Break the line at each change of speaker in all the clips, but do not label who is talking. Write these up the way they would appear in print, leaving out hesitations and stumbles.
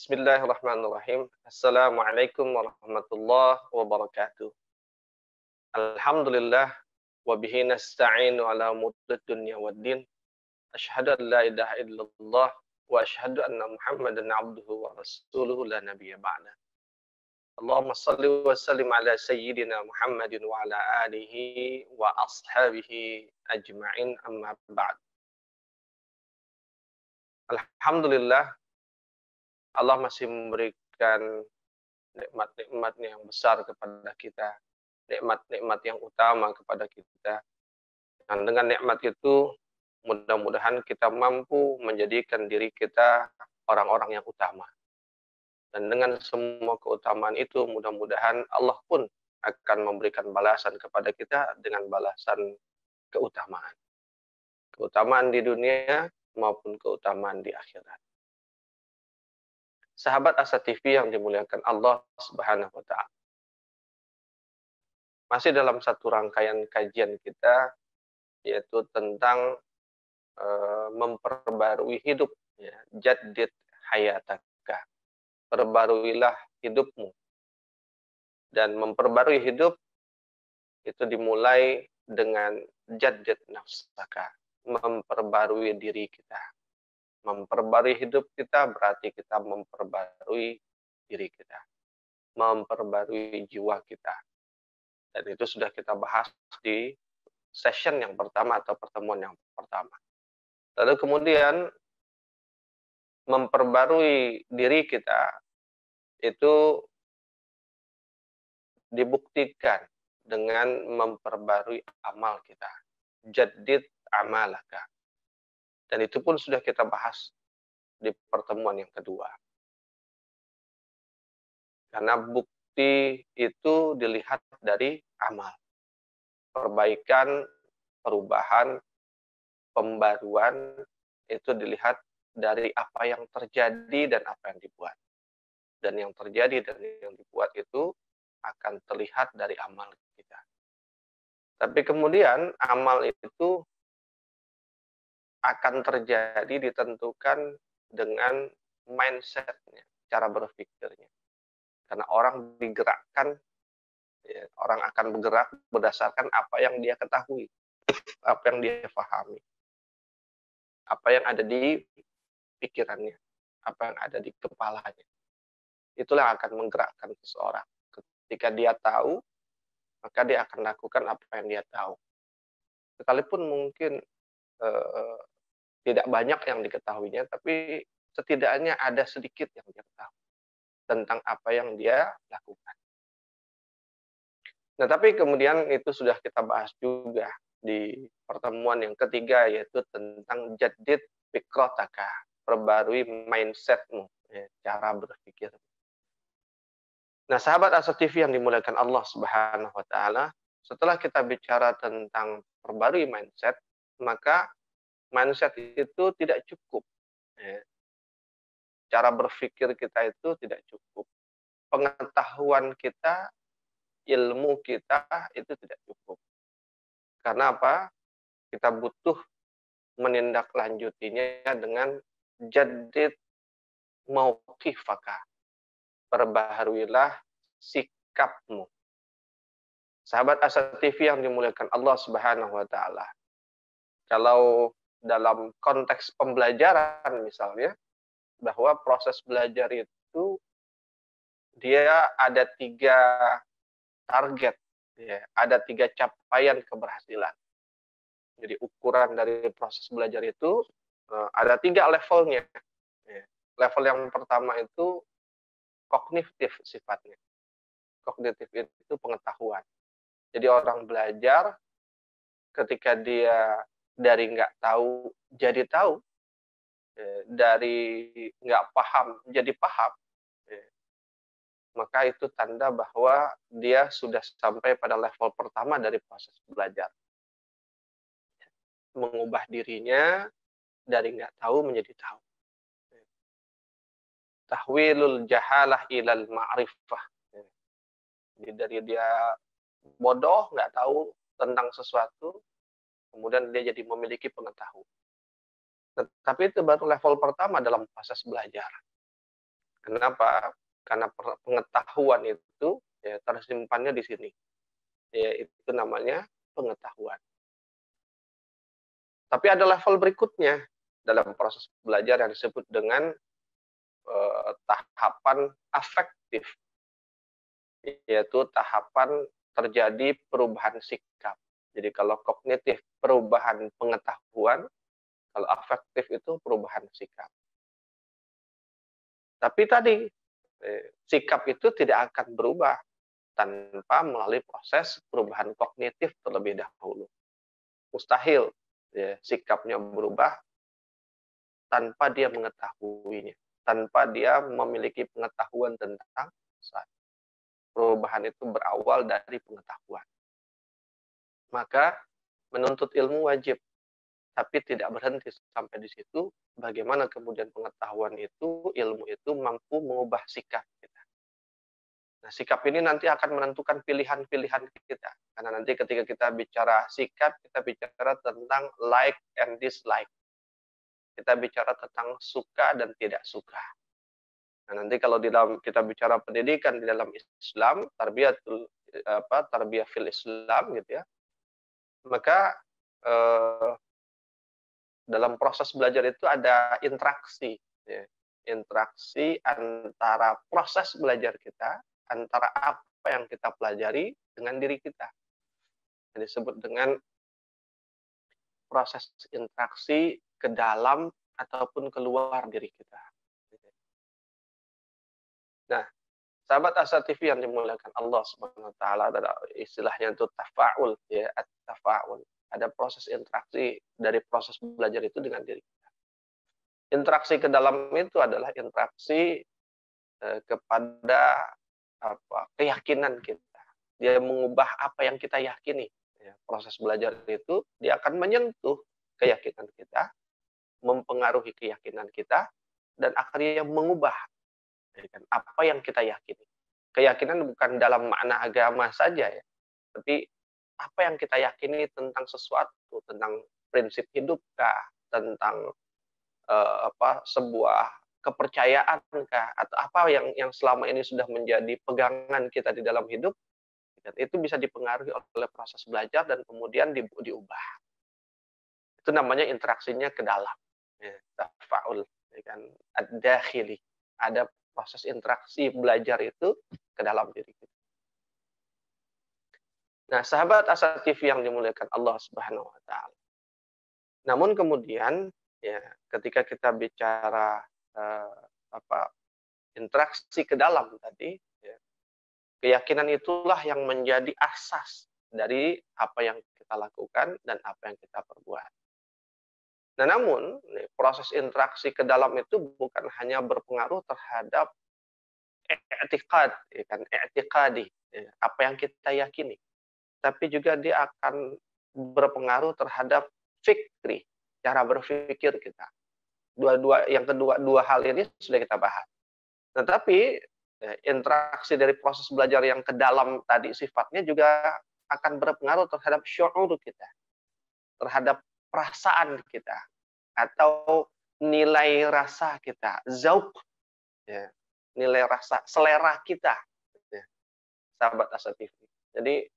Bismillahirrahmanirrahim. Assalamualaikum warahmatullahi wabarakatuh. Alhamdulillah wa bihi nasta'inu ala umuri dunya waddin. Asyhadu an la ilaha illallah wa asyhadu anna Muhammadan abduhu wa rasuluhu la nabiyya ba'da. Allahumma shalli wa sallim ala sayyidina Muhammadin wa ala alihi wa ashabihi ajma'in amma ba'd. Alhamdulillah Allah masih memberikan nikmat-nikmatnya yang besar kepada kita, nikmat-nikmat yang utama kepada kita. Dan dengan nikmat itu, mudah-mudahan kita mampu menjadikan diri kita orang-orang yang utama. Dan dengan semua keutamaan itu, mudah-mudahan Allah pun akan memberikan balasan kepada kita dengan balasan keutamaan. Keutamaan di dunia maupun keutamaan di akhirat. Sahabat Asa TV yang dimuliakan Allah Subhanahu wa Ta'ala. Masih dalam satu rangkaian kajian kita, yaitu tentang memperbarui hidup, ya, jaddid hayataka. Perbaruilah hidupmu. Dan memperbarui hidup itu dimulai dengan jaddid nafsaka, memperbarui diri kita. Memperbarui hidup kita berarti kita memperbarui diri kita, memperbarui jiwa kita. Dan itu sudah kita bahas di session yang pertama atau pertemuan yang pertama. Lalu kemudian memperbarui diri kita itu dibuktikan dengan memperbarui amal kita. Jaddid amalaka. Dan itu pun sudah kita bahas di pertemuan yang kedua. Karena bukti itu dilihat dari amal. Perbaikan, perubahan, pembaruan itu dilihat dari apa yang terjadi dan apa yang dibuat. Dan yang terjadi dan yang dibuat itu akan terlihat dari amal kita. Tapi kemudian amal itu akan terjadi ditentukan dengan mindset-nya, cara berpikirnya. Karena orang digerakkan, ya, orang akan bergerak berdasarkan apa yang dia ketahui, apa yang dia pahami, apa yang ada di pikirannya, apa yang ada di kepalanya. Itulah yang akan menggerakkan seseorang. Ketika dia tahu, maka dia akan lakukan apa yang dia tahu. Sekalipun mungkin tidak banyak yang diketahuinya, tapi setidaknya ada sedikit yang dia tahu tentang apa yang dia lakukan. Nah, tapi kemudian itu sudah kita bahas juga di pertemuan yang ketiga, yaitu tentang jaddid fikrotaka, perbarui mindsetmu, ya, cara berpikir. Nah, sahabat Asa TV yang dimuliakan Allah Subhanahu wa Ta'ala, setelah kita bicara tentang perbarui mindset, maka mindset itu tidak cukup. Ya. Cara berpikir kita itu tidak cukup. Pengetahuan kita, ilmu kita itu tidak cukup. Karena apa? Kita butuh menindaklanjutinya dengan jaddid mauqifaka. Perbaharuilah sikapmu. Sahabat Asa TV yang dimuliakan Allah Subhanahu wa Ta'ala. Kalau dalam konteks pembelajaran misalnya, bahwa proses belajar itu dia ada 3 target, ya, ada 3 capaian keberhasilan. Jadi ukuran dari proses belajar itu ada 3 levelnya. Ya. Level yang pertama itu kognitif sifatnya. Kognitif itu pengetahuan. Jadi orang belajar ketika dia dari nggak tahu jadi tahu, dari nggak paham jadi paham, maka itu tanda bahwa dia sudah sampai pada level pertama dari proses belajar. Mengubah dirinya dari nggak tahu menjadi tahu. Tahwilul jahalah ilal ma'rifah. Jadi dari dia bodoh, nggak tahu tentang sesuatu, kemudian dia jadi memiliki pengetahuan. Tapi itu baru level pertama dalam proses belajar. Kenapa? Karena pengetahuan itu ya tersimpannya di sini. Ya, itu namanya pengetahuan. Tapi ada level berikutnya dalam proses belajar yang disebut dengan tahapan afektif, yaitu tahapan terjadi perubahan sikap. Jadi kalau kognitif perubahan pengetahuan, kalau afektif itu perubahan sikap. Tapi tadi sikap itu tidak akan berubah tanpa melalui proses perubahan kognitif terlebih dahulu. Mustahil ya, sikapnya berubah tanpa dia mengetahuinya, tanpa dia memiliki pengetahuan tentang sesuatu. Perubahan itu berawal dari pengetahuan. Maka menuntut ilmu wajib, tapi tidak berhenti sampai di situ. Bagaimana kemudian pengetahuan itu, ilmu itu mampu mengubah sikap kita. Nah, sikap ini nanti akan menentukan pilihan-pilihan kita. Karena nanti ketika kita bicara sikap, kita bicara tentang like and dislike. Kita bicara tentang suka dan tidak suka. Nah, nanti kalau di dalam kita bicara pendidikan di dalam Islam, tarbiyah fil Islam gitu ya. Maka dalam proses belajar itu ada interaksi ya. Interaksi antara proses belajar kita, antara apa yang kita pelajari dengan diri kita. Yang disebut dengan proses interaksi ke dalam ataupun keluar diri kita. Nah, sahabat Asa TV yang dimuliakan Allah Subhanahu wa taala, ada istilahnya itu tafaul ya, at-tafaul. Ada proses interaksi dari proses belajar itu dengan diri kita. Interaksi ke dalam itu adalah interaksi kepada keyakinan kita. Dia mengubah apa yang kita yakini. Ya, proses belajar itu dia akan menyentuh keyakinan kita, mempengaruhi keyakinan kita, dan akhirnya mengubah apa yang kita yakini. Keyakinan bukan dalam makna agama saja ya, tapi apa yang kita yakini tentang sesuatu, tentang prinsip hidupkah, tentang sebuah kepercayaankah, atau apa yang selama ini sudah menjadi pegangan kita di dalam hidup, itu bisa dipengaruhi oleh proses belajar dan kemudian diubah. Itu namanya interaksinya ke dalam. Ya, tafaul, ya kan, ad-dakhili. Ada proses interaksi belajar itu ke dalam diri kita. Nah, sahabat Asa TV yang dimuliakan Allah Subhanahu wa taala. Namun kemudian ya, ketika kita bicara interaksi ke dalam tadi, ya, keyakinan itulah yang menjadi asas dari apa yang kita lakukan dan apa yang kita perbuat. Nah, namun proses interaksi ke dalam itu bukan hanya berpengaruh terhadap i'tiqad, ya kan, i'tiqadi, ya, apa yang kita yakini, tapi juga dia akan berpengaruh terhadap fikri, cara berpikir kita. Dua hal ini sudah kita bahas. Nah, tapi interaksi dari proses belajar yang ke dalam tadi sifatnya juga akan berpengaruh terhadap syu'ur kita, terhadap perasaan kita, atau nilai rasa kita, zauq, ya, nilai rasa, selera kita, ya, sahabat Asa TV. Jadi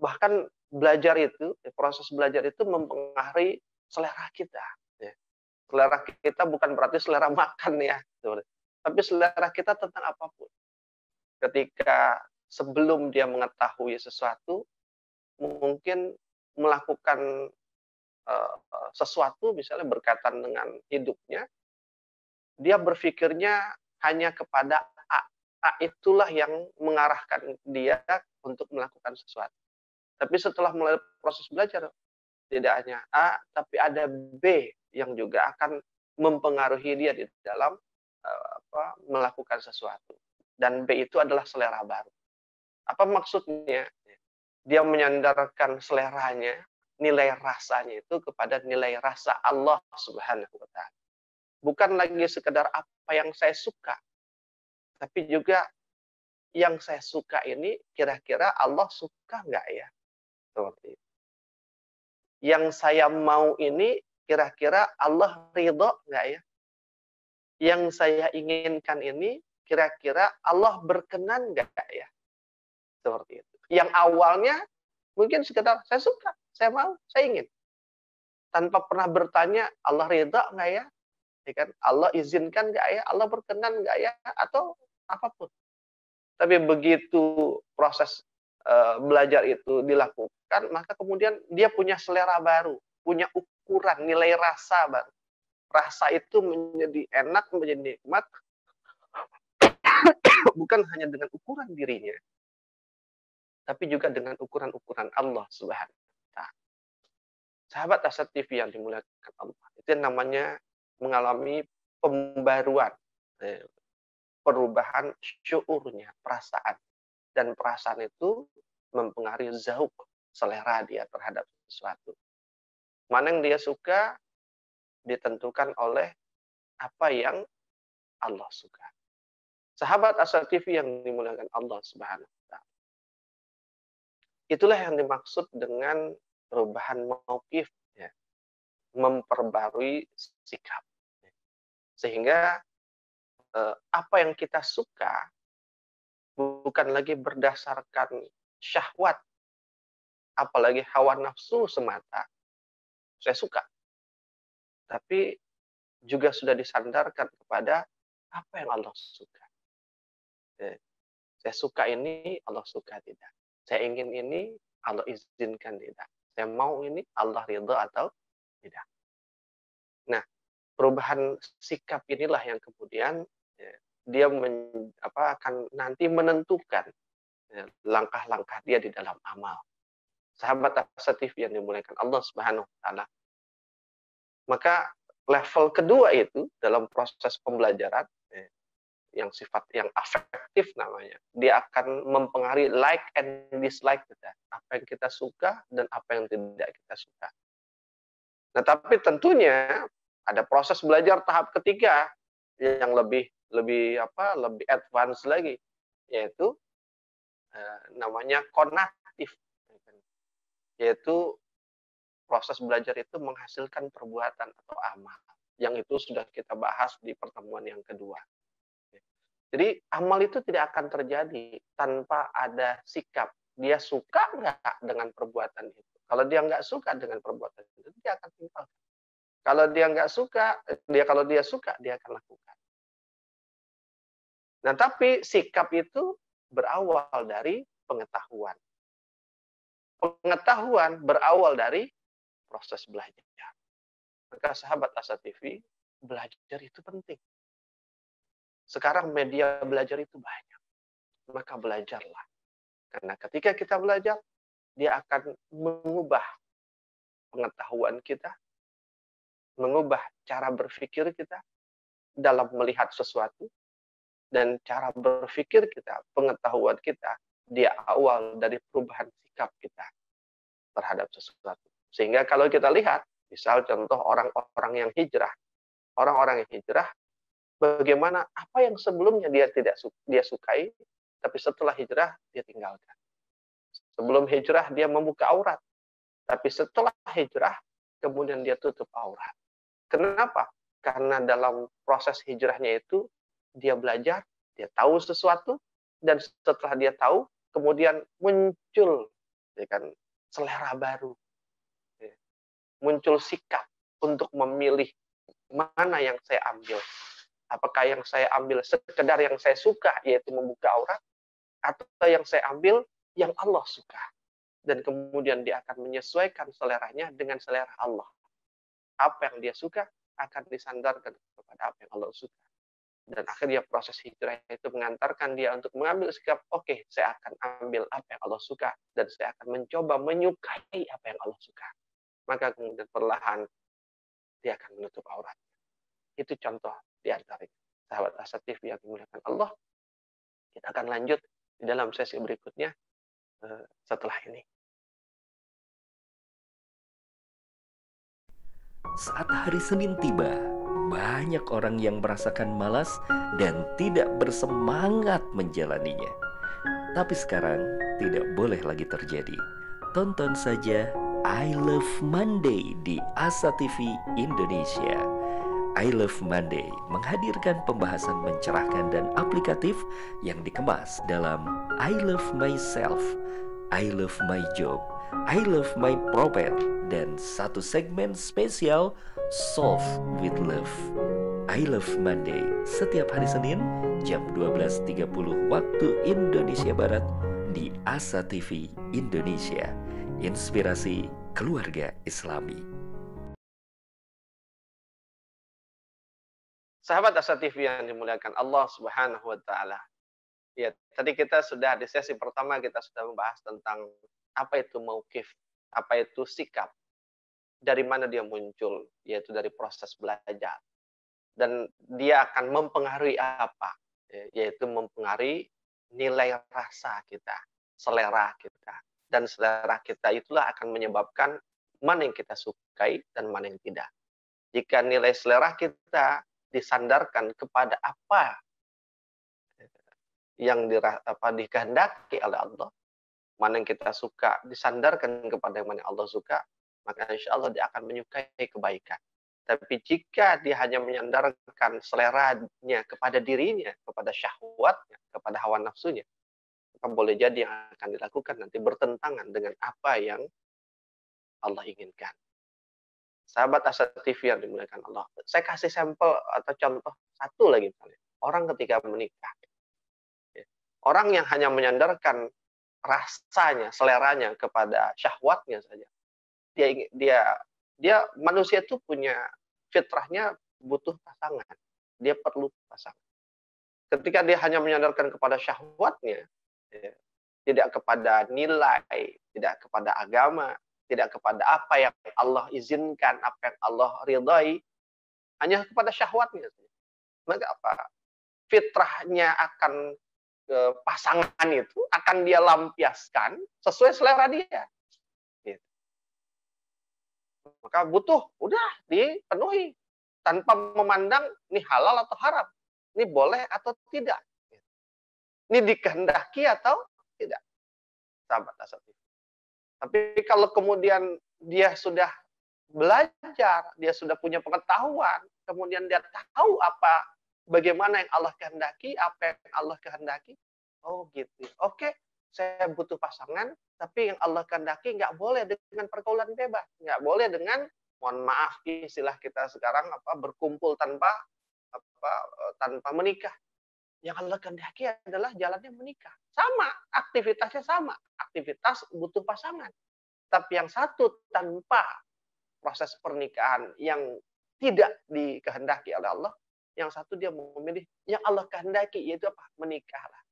bahkan belajar itu, proses belajar itu mempengaruhi selera kita. Ya. Selera kita bukan berarti selera makan ya, tapi selera kita tentang apapun. Ketika sebelum dia mengetahui sesuatu, mungkin melakukan sesuatu misalnya berkaitan dengan hidupnya, dia berpikirnya hanya kepada A. A itulah yang mengarahkan dia untuk melakukan sesuatu. Tapi setelah mulai proses belajar, tidak hanya A, tapi ada B yang juga akan mempengaruhi dia di dalam melakukan sesuatu. Dan B itu adalah selera baru. Apa maksudnya? Dia menyandarkan seleranya, nilai rasanya itu kepada nilai rasa Allah Subhanahu wa taala. Bukan lagi sekedar apa yang saya suka, tapi juga yang saya suka ini kira-kira Allah suka nggak ya? Seperti itu. Yang saya mau ini kira-kira Allah ridho nggak ya? Yang saya inginkan ini kira-kira Allah berkenan nggak ya? Seperti itu. Yang awalnya mungkin sekedar saya suka, saya mau, saya ingin. Tanpa pernah bertanya, Allah ridha nggak ya? Ya kan? Allah izinkan nggak ya? Allah berkenan nggak ya? Atau apapun. Tapi begitu proses belajar itu dilakukan, maka kemudian dia punya selera baru, punya ukuran, nilai rasa baru. Rasa itu menjadi enak, menjadi nikmat, bukan hanya dengan ukuran dirinya, tapi juga dengan ukuran-ukuran Allah Subhanahu wa Ta'ala. Sahabat Asad TV yang dimuliakan Allah, itu yang namanya mengalami pembaruan, perubahan syuurnya, perasaan. Dan perasaan itu mempengaruhi zauk, selera dia terhadap sesuatu. Mana yang dia suka ditentukan oleh apa yang Allah suka. Sahabat Asad TV yang dimuliakan Allah Subhanahu wa Ta'ala. Itulah yang dimaksud dengan perubahan mauqif, ya. Memperbarui sikap. Sehingga apa yang kita suka bukan lagi berdasarkan syahwat, apalagi hawa nafsu semata, saya suka. Tapi juga sudah disandarkan kepada apa yang Allah suka. Saya suka ini, Allah suka tidak. Saya ingin ini, Allah izinkan tidak. Saya mau ini, Allah ridha atau tidak. Nah, perubahan sikap inilah yang kemudian dia akan nanti menentukan langkah-langkah dia di dalam amal. Sahabat Asad TV yang dimuliakan Allah Subhanahu wa Ta'ala. Maka level kedua itu dalam proses pembelajaran yang sifat yang afektif namanya, dia akan mempengaruhi like and dislike kita, apa yang kita suka dan apa yang tidak kita suka. Nah, tapi tentunya ada proses belajar tahap ketiga yang lebih advance lagi, yaitu namanya konatif, yaitu proses belajar itu menghasilkan perbuatan atau amal, yang itu sudah kita bahas di pertemuan yang kedua. Jadi amal itu tidak akan terjadi tanpa ada sikap. Dia suka nggak dengan perbuatan itu? Kalau dia nggak suka dengan perbuatan itu, dia akan tinggalkan. Kalau dia suka, dia akan lakukan. Nah, tapi sikap itu berawal dari pengetahuan. Pengetahuan berawal dari proses belajar. Maka sahabat Asad TV, belajar itu penting. Sekarang media belajar itu banyak. Maka belajarlah. Karena ketika kita belajar, dia akan mengubah pengetahuan kita, mengubah cara berpikir kita dalam melihat sesuatu, dan cara berpikir kita, pengetahuan kita, dia awal dari perubahan sikap kita terhadap sesuatu. Sehingga kalau kita lihat, misal contoh orang-orang yang hijrah. Orang-orang yang hijrah, bagaimana apa yang sebelumnya dia sukai, tapi setelah hijrah dia tinggalkan. Sebelum hijrah dia membuka aurat, tapi setelah hijrah kemudian dia tutup aurat. Kenapa? Karena dalam proses hijrahnya itu dia belajar, dia tahu sesuatu, dan setelah dia tahu, kemudian muncul ya kan, selera baru. Muncul sikap untuk memilih mana yang saya ambil. Apakah yang saya ambil sekedar yang saya suka, yaitu membuka aurat, atau yang saya ambil yang Allah suka. Dan kemudian dia akan menyesuaikan seleranya dengan selera Allah. Apa yang dia suka akan disandarkan kepada apa yang Allah suka. Dan akhirnya proses hijrah itu mengantarkan dia untuk mengambil sikap, oke, saya akan ambil apa yang Allah suka, dan saya akan mencoba menyukai apa yang Allah suka. Maka kemudian perlahan dia akan menutup aurat. Itu contoh di antara sahabat Asad TV yang dimuliakan Allah. Kita akan lanjut di dalam sesi berikutnya setelah ini.
Saat hari Senin tiba, banyak orang yang merasakan malas dan tidak bersemangat menjalaninya. Tapi sekarang tidak boleh lagi terjadi. Tonton saja I Love Monday di Asa TV Indonesia. I Love Monday menghadirkan pembahasan mencerahkan dan aplikatif yang dikemas dalam I Love Myself, I Love My Job, I Love My Prophet, dan satu segmen spesial Solve with Love. I Love Monday setiap hari Senin jam 12.30 waktu Indonesia Barat di Asa TV Indonesia. Inspirasi keluarga Islami.
Sahabat Asa TV yang dimuliakan Allah Subhanahu wa taala. Ya, tadi kita sudah di sesi pertama kita sudah membahas tentang apa itu mauqif, apa itu sikap, dari mana dia muncul, yaitu dari proses belajar. Dan dia akan mempengaruhi apa? Yaitu mempengaruhi nilai rasa kita, selera kita. Dan selera kita itulah akan menyebabkan mana yang kita sukai dan mana yang tidak. Jika nilai selera kita disandarkan kepada apa yang dikehendaki oleh Allah, mana yang kita suka disandarkan kepada yang mana Allah suka, maka insya Allah dia akan menyukai kebaikan. Tapi jika dia hanya menyandarkan seleranya kepada dirinya, kepada syahwatnya, kepada hawa nafsunya, maka boleh jadi yang akan dilakukan nanti bertentangan dengan apa yang Allah inginkan. Sahabat Asa TV yang dimuliakan Allah. Saya kasih sampel atau contoh satu lagi misalnya. Orang ketika menikah. Orang yang hanya menyandarkan rasanya, seleranya kepada syahwatnya saja. Dia manusia itu punya fitrahnya butuh pasangan. Dia perlu pasangan. Ketika dia hanya menyandarkan kepada syahwatnya, tidak kepada nilai, tidak kepada agama, tidak kepada apa yang Allah izinkan, apa yang Allah ridai, hanya kepada syahwatnya. Maka apa? Fitrahnya akan pasangan itu akan dia lampiaskan sesuai selera dia. Gitu. Maka butuh, udah dipenuhi tanpa memandang ini halal atau haram, ini boleh atau tidak, ini dikehendaki atau tidak. Sahabat Asa TV. Tapi kalau kemudian dia sudah belajar, dia sudah punya pengetahuan, kemudian dia tahu bagaimana yang Allah kehendaki, apa yang Allah kehendaki. Oh gitu. Oke, saya butuh pasangan, tapi yang Allah kehendaki nggak boleh dengan pergaulan bebas, nggak boleh dengan, mohon maaf istilah kita sekarang berkumpul tanpa menikah. Yang Allah kehendaki adalah jalannya menikah. Sama, aktivitasnya sama. Aktivitas butuh pasangan. Tapi yang satu tanpa proses pernikahan yang tidak dikehendaki oleh Allah. Yang satu dia memilih yang Allah kehendaki, yaitu apa? Menikahlah.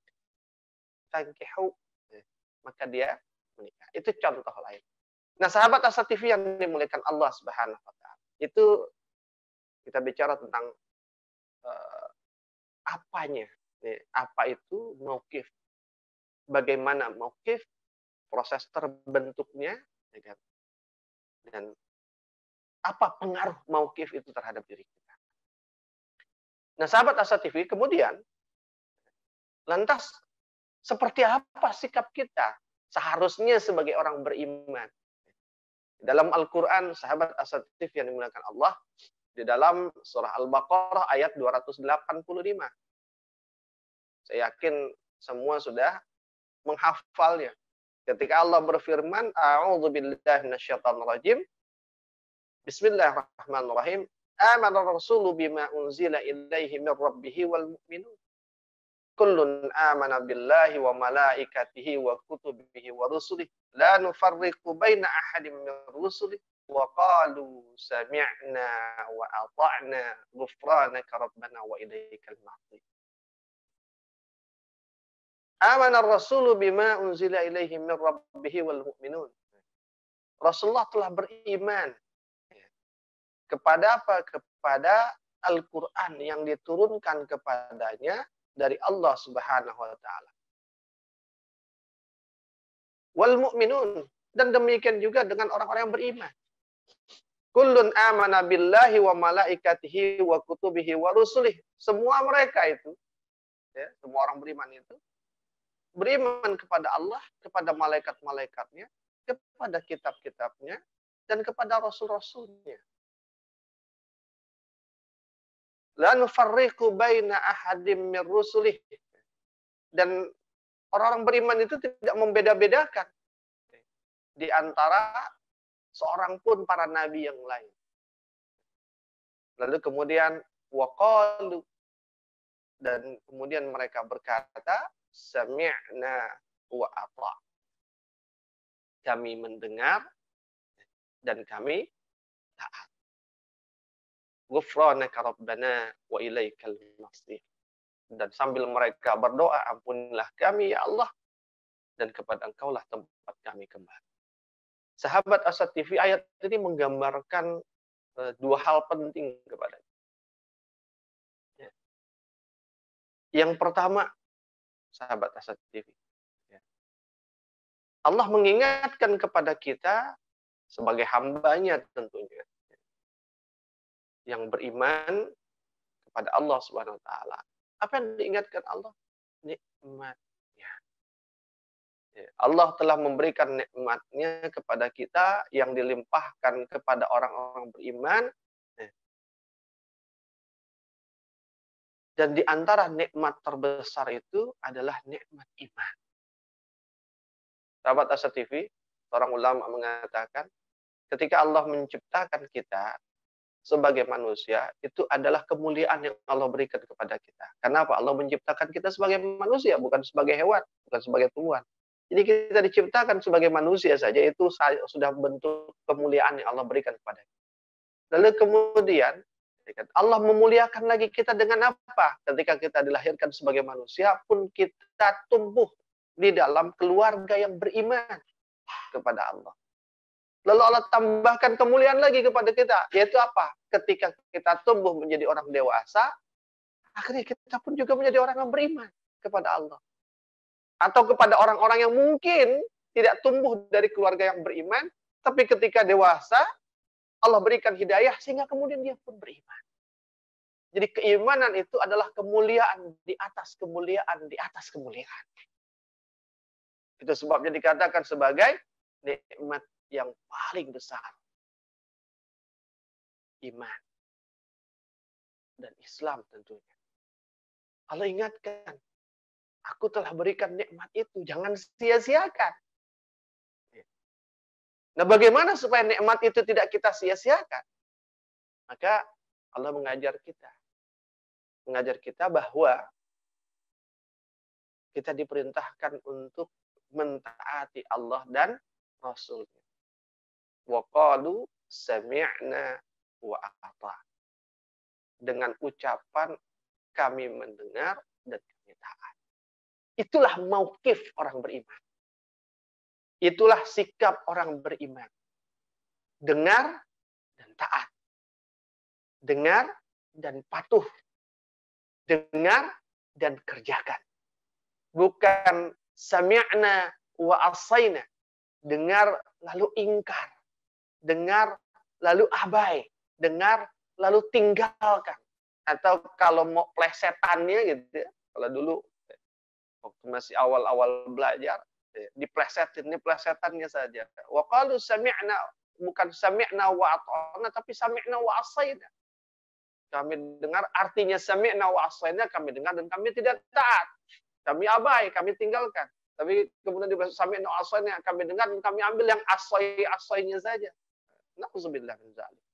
Tankihu. Maka dia menikah. Itu contoh lain. Nah, sahabat Asa TV yang dimuliakan Allah Subhanahu wa taala. Itu kita bicara tentang apanya. Apa itu mauqif? Bagaimana mauqif? Proses terbentuknya, dan apa pengaruh mauqif itu terhadap diri kita. Nah, sahabat Asa TV, kemudian lantas seperti apa sikap kita seharusnya sebagai orang beriman? Dalam Al-Quran, sahabat Asa TV yang dimuliakan Allah, di dalam surah Al-Baqarah ayat 285. Saya yakin semua sudah menghafalnya. Ketika Allah berfirman, A'udzubillahi minasyaitonirrajim. Bismillahirrahmanirrahim. Amana ar-rasulu bima unzila ilaihi min rabbih wal mu'minun. Kullun amana billahi wa malaikatihi wa kutubihi wa rusulihi la nufarriqu baina ahadin min rusulihi wa qalu sami'na wa ata'na ghufranaka rabbana wa ilaikal ma'sir. Amana ar-rasulu bima unzila ilaihi min rabbih wal mu'minun. Rasulullah telah beriman kepada apa? Kepada Al-Qur'an yang diturunkan kepadanya dari Allah Subhanahu wa taala. Wal mu'minun, dan demikian juga dengan orang-orang yang beriman. Kullun amana billahi wa malaikatihi wa kutubihi wa rusulihi. Semua mereka itu, semua orang beriman itu beriman kepada Allah, kepada malaikat-malaikatnya, kepada kitab-kitabnya, dan kepada rasul-rasulnya. La nufarriqu baina ahadim min rusulih. Dan orang-orang beriman itu tidak membeda-bedakan di antara seorang pun para nabi yang lain. Lalu kemudian waqalu, dan kemudian mereka berkata sami'na wa atha. Kami mendengar dan kami taat. Ghufranaka rabbana wa ilaikal masir. Dan sambil mereka berdoa, ampunilah kami ya Allah, dan kepada Engkaulah tempat kami kembali. Sahabat Asad TV, ayat ini menggambarkan dua hal penting kepada kita. Yang pertama, sahabat Asad TV, Allah mengingatkan kepada kita sebagai hambanya tentunya, yang beriman kepada Allah Subhanahu wa taala. Apa yang diingatkan Allah? Nikmatnya. Allah telah memberikan nikmatnya kepada kita yang dilimpahkan kepada orang-orang beriman. Dan di antara nikmat terbesar itu adalah nikmat iman. Sahabat Asa TV, seorang ulama mengatakan, ketika Allah menciptakan kita sebagai manusia, itu adalah kemuliaan yang Allah berikan kepada kita. Kenapa? Allah menciptakan kita sebagai manusia, bukan sebagai hewan, bukan sebagai tumbuhan. Jadi kita diciptakan sebagai manusia saja, itu sudah bentuk kemuliaan yang Allah berikan kepada kita. Lalu kemudian, Allah memuliakan lagi kita dengan apa? Ketika kita dilahirkan sebagai manusia pun kita tumbuh di dalam keluarga yang beriman kepada Allah. Lalu Allah tambahkan kemuliaan lagi kepada kita, yaitu apa? Ketika kita tumbuh menjadi orang dewasa, akhirnya kita pun juga menjadi orang yang beriman kepada Allah. Atau kepada orang-orang yang mungkin tidak tumbuh dari keluarga yang beriman, tapi ketika dewasa, Allah berikan hidayah sehingga kemudian dia pun beriman. Jadi keimanan itu adalah kemuliaan di atas kemuliaan di atas kemuliaan. Itu sebabnya dikatakan sebagai nikmat yang paling besar. Iman dan Islam tentunya. Allah ingatkan, aku telah berikan nikmat itu, jangan sia-siakan. Nah, bagaimana supaya nikmat itu tidak kita sia-siakan? Maka Allah mengajar kita bahwa kita diperintahkan untuk mentaati Allah dan Rasul-Nya. Wa qalu sami'na wa ata'na. Dengan ucapan kami mendengar dan kami taat. Itulah mauqif orang beriman. Itulah sikap orang beriman. Dengar dan taat. Dengar dan patuh. Dengar dan kerjakan. Bukan sami'na wa asaina. Dengar lalu ingkar. Dengar lalu abai. Dengar lalu tinggalkan. Atau kalau mau plesetannya gitu ya. Kalau dulu waktu masih awal-awal belajar, diplesetin, ini plesetannya saja. Wa qalu sami'na, bukan sami'na wa ata'na, tapi sami'na wa asaina. Kami dengar, artinya sami'na wa asaina, kami dengar dan kami tidak taat. Kami abai, kami tinggalkan. Tapi kemudian di bahasa sami'na wa asaina, kami dengar dan kami ambil yang asai-asainya saja. Na'udzubillah min dzalik.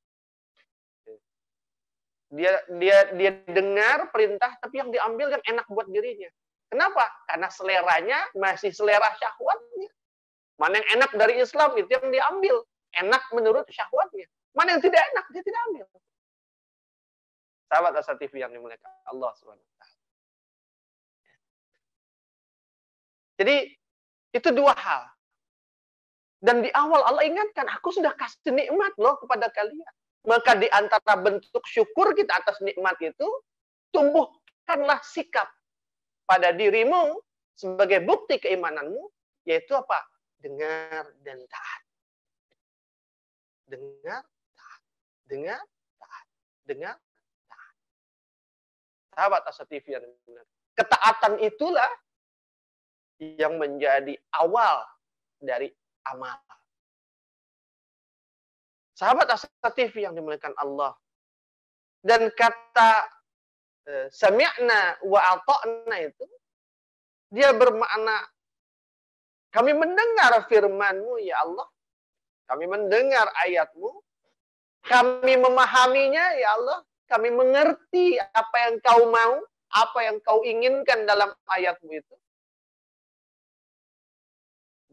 Dia dengar perintah, tapi yang diambil yang enak buat dirinya. Kenapa? Karena seleranya masih selera syahwatnya. Mana yang enak dari Islam itu yang diambil. Enak menurut syahwatnya. Mana yang tidak enak, dia tidak ambil. Sahabat Asa TV yang dimuliakan Allah SWT. Jadi, itu dua hal. Dan di awal Allah ingatkan, aku sudah kasih nikmat loh kepada kalian. Maka di antara bentuk syukur kita atas nikmat itu, tumbuhkanlah sikap pada dirimu sebagai bukti keimananmu, yaitu apa? Dengar dan taat. Dengar, taat. Dengar, taat. Dengar, taat. Sahabat Asa TV yang benar. Ketaatan itulah yang menjadi awal dari amal. Sahabat Asa TV yang dimuliakan Allah. Dan kata sami'na wa ata'na itu dia bermakna kami mendengar firman-Mu ya Allah. Kami mendengar ayat-Mu. Kami memahaminya ya Allah. Kami mengerti apa yang Kau mau, apa yang Kau inginkan dalam ayat-Mu itu.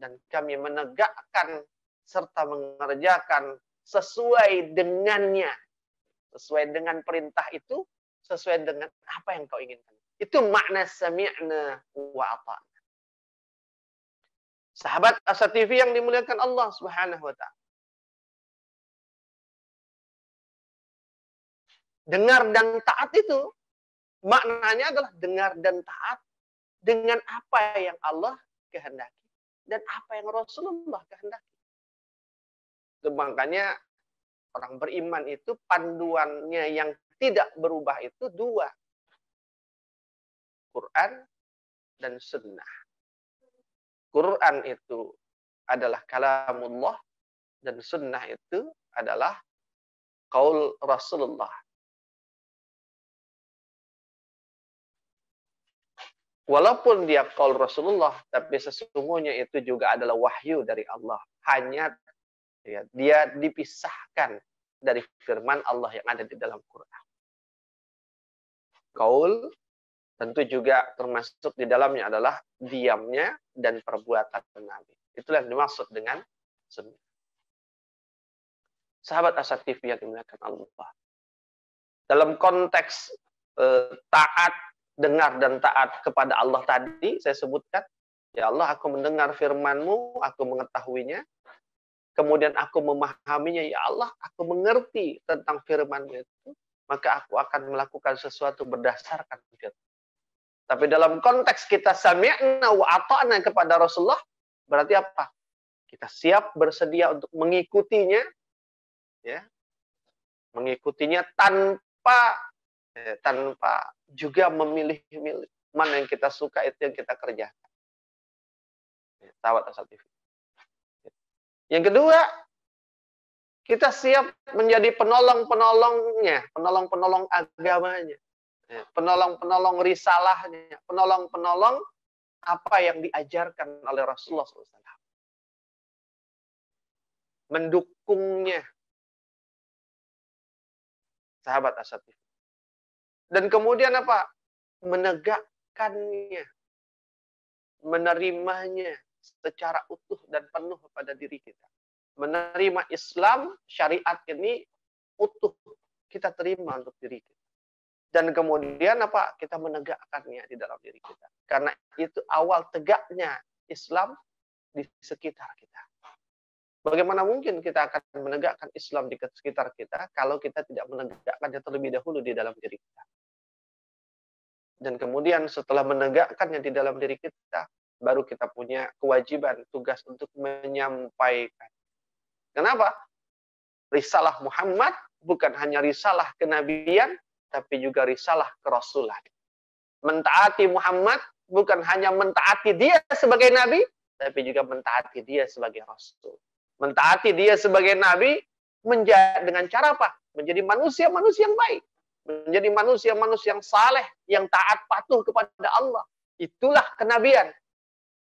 Dan kami menegakkan serta mengerjakan sesuai dengannya. Sesuai dengan perintah itu, sesuai dengan apa yang Kau inginkan. Itu makna sami'na wa ata'na. Sahabat Asa TV yang dimuliakan Allah Subhanahu wa taala. Dengar dan taat itu maknanya adalah dengar dan taat dengan apa yang Allah kehendaki dan apa yang Rasulullah kehendaki. Itu makanya orang beriman itu panduannya yang tidak berubah itu dua. Quran dan sunnah. Quran itu adalah kalamullah dan sunnah itu adalah qaul Rasulullah. Walaupun dia qaul Rasulullah, tapi sesungguhnya itu juga adalah wahyu dari Allah. Hanya ya, dia dipisahkan dari firman Allah yang ada di dalam Quran. Qaul tentu juga termasuk di dalamnya adalah diamnya dan perbuatan Nabi. Itulah yang dimaksud dengan sunnah. Sahabat Asa TV yang dimuliakan Allah. Dalam konteks taat, dengar dan taat kepada Allah tadi, saya sebutkan, ya Allah aku mendengar firman-Mu, aku mengetahuinya, kemudian aku memahaminya, ya Allah aku mengerti tentang firman-Mu itu, maka aku akan melakukan sesuatu berdasarkan firman. Tapi dalam konteks kita sami'na wa ata'na kepada Rasulullah, berarti apa? Kita siap bersedia untuk mengikutinya, ya, mengikutinya tanpa juga memilih-milih mana yang kita suka itu yang kita kerjakan. Sahabat Asa TV. Yang kedua, kita siap menjadi penolong-penolongnya, penolong-penolong agamanya. Penolong-penolong risalahnya, penolong-penolong apa yang diajarkan oleh Rasulullah SAW. Mendukungnya. Sahabat Asa TV. Dan kemudian apa? Menegakkannya. Menerimanya secara utuh dan penuh pada diri kita. Menerima Islam, syariat ini utuh. Kita terima untuk diri kita. Dan kemudian apa? Kita menegakkannya di dalam diri kita. Karena itu awal tegaknya Islam di sekitar kita. Bagaimana mungkin kita akan menegakkan Islam di sekitar kita kalau kita tidak menegakkannya terlebih dahulu di dalam diri kita. Dan kemudian setelah menegakkannya di dalam diri kita, baru kita punya kewajiban, tugas untuk menyampaikan. Kenapa? Risalah Muhammad bukan hanya risalah kenabian, tapi juga risalah kerasulan. Mentaati Muhammad bukan hanya mentaati dia sebagai nabi, tapi juga mentaati dia sebagai rasul. Mentaati dia sebagai nabi dengan cara apa? Menjadi manusia-manusia yang baik. Menjadi manusia-manusia yang saleh, yang taat patuh kepada Allah. Itulah kenabian.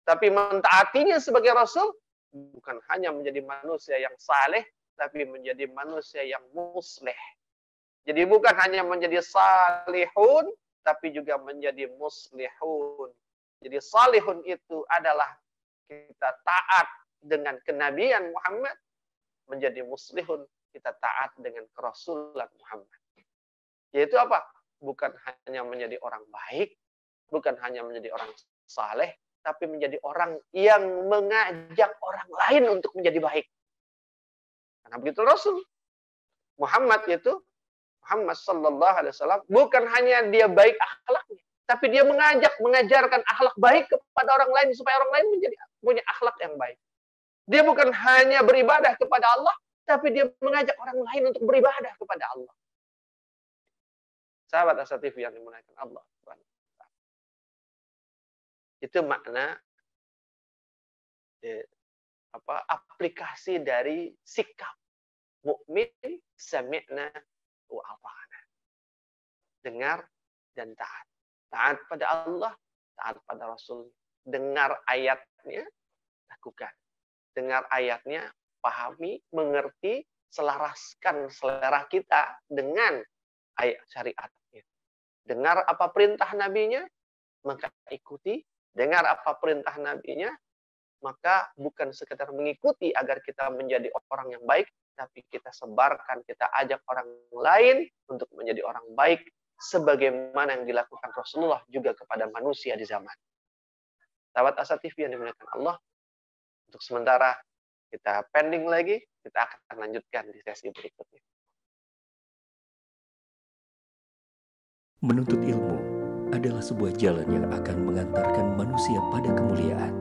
Tapi mentaatinya sebagai rasul bukan hanya menjadi manusia yang saleh, tapi menjadi manusia yang musleh. Jadi bukan hanya menjadi salihun, tapi juga menjadi muslihun. Jadi salihun itu adalah kita taat dengan kenabian Muhammad, menjadi muslihun kita taat dengan kerasulan Muhammad. Yaitu apa? Bukan hanya menjadi orang baik, bukan hanya menjadi orang saleh, tapi menjadi orang yang mengajak orang lain untuk menjadi baik. Karena begitu Rasul. Muhammad Sallallahu Alaihi Wasallam bukan hanya dia baik akhlaknya, tapi dia mengajarkan akhlak baik kepada orang lain supaya orang lain punya akhlak yang baik. Dia bukan hanya beribadah kepada Allah, tapi dia mengajak orang lain untuk beribadah kepada Allah. Sahabat Asa TV yang dimuliakan Allah. Itu makna aplikasi dari sikap mukmin sami'na wa ata'na. Dengar dan taat. Taat pada Allah, taat pada Rasul. Dengar ayatnya, lakukan. Dengar ayatnya, pahami, mengerti, selaraskan selera kita dengan ayat syariatnya. Dengar apa perintah nabinya, maka ikuti. Dengar apa perintah nabinya, maka bukan sekedar mengikuti agar kita menjadi orang yang baik, tapi kita sebarkan, kita ajak orang lain untuk menjadi orang baik, sebagaimana yang dilakukan Rasulullah juga kepada manusia di zaman. Sahabat Asa TV yang dimuliakan Allah, untuk sementara kita pending lagi, kita akan lanjutkan di sesi berikutnya.
Menuntut ilmu adalah sebuah jalan yang akan mengantarkan manusia pada kemuliaan.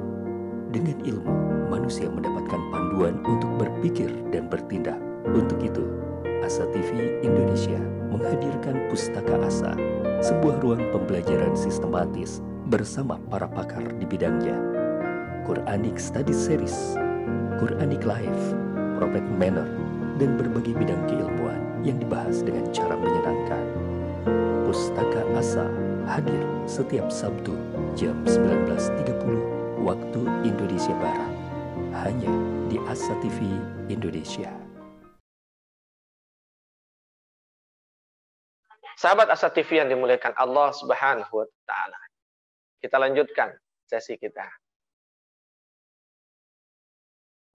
Dengan ilmu, manusia mendapatkan panduan untuk berpikir dan bertindak. Untuk itu, Asa TV Indonesia menghadirkan Pustaka Asa, sebuah ruang pembelajaran sistematis bersama para pakar di bidangnya. Quranic Study Series, Quranic Life, Prophet Manner, dan berbagai bidang keilmuan yang dibahas dengan cara menyenangkan. Pustaka Asa hadir setiap Sabtu jam 19.30 waktu Indonesia Barat, hanya di Asa TV Indonesia.
Sahabat Asa TV yang dimuliakan Allah Subhanahu wa Ta'ala, kita lanjutkan sesi kita.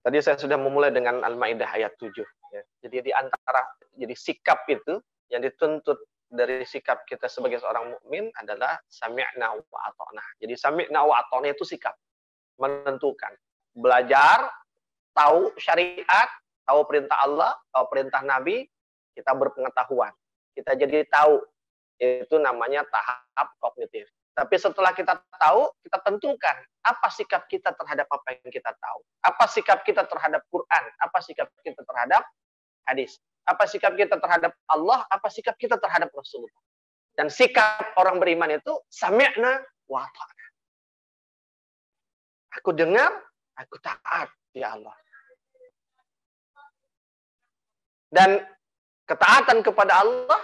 Tadi saya sudah memulai dengan Al-Maidah ayat 7. Ya. Jadi di antara sikap itu yang dituntut dari sikap kita sebagai seorang mukmin adalah sami'na wa ata'na. Jadi sami'na wa ata'na itu sikap menentukan. Belajar, tahu syariat, tahu perintah Allah, tahu perintah Nabi, kita berpengetahuan. Kita jadi tahu. Itu namanya tahap kognitif. Tapi setelah kita tahu, kita tentukan apa sikap kita terhadap apa yang kita tahu. Apa sikap kita terhadap Quran, apa sikap kita terhadap hadis. Apa sikap kita terhadap Allah, apa sikap kita terhadap Rasulullah. Dan sikap orang beriman itu sami'na wa ta'na. Aku dengar, aku taat ya Allah. Dan ketaatan kepada Allah,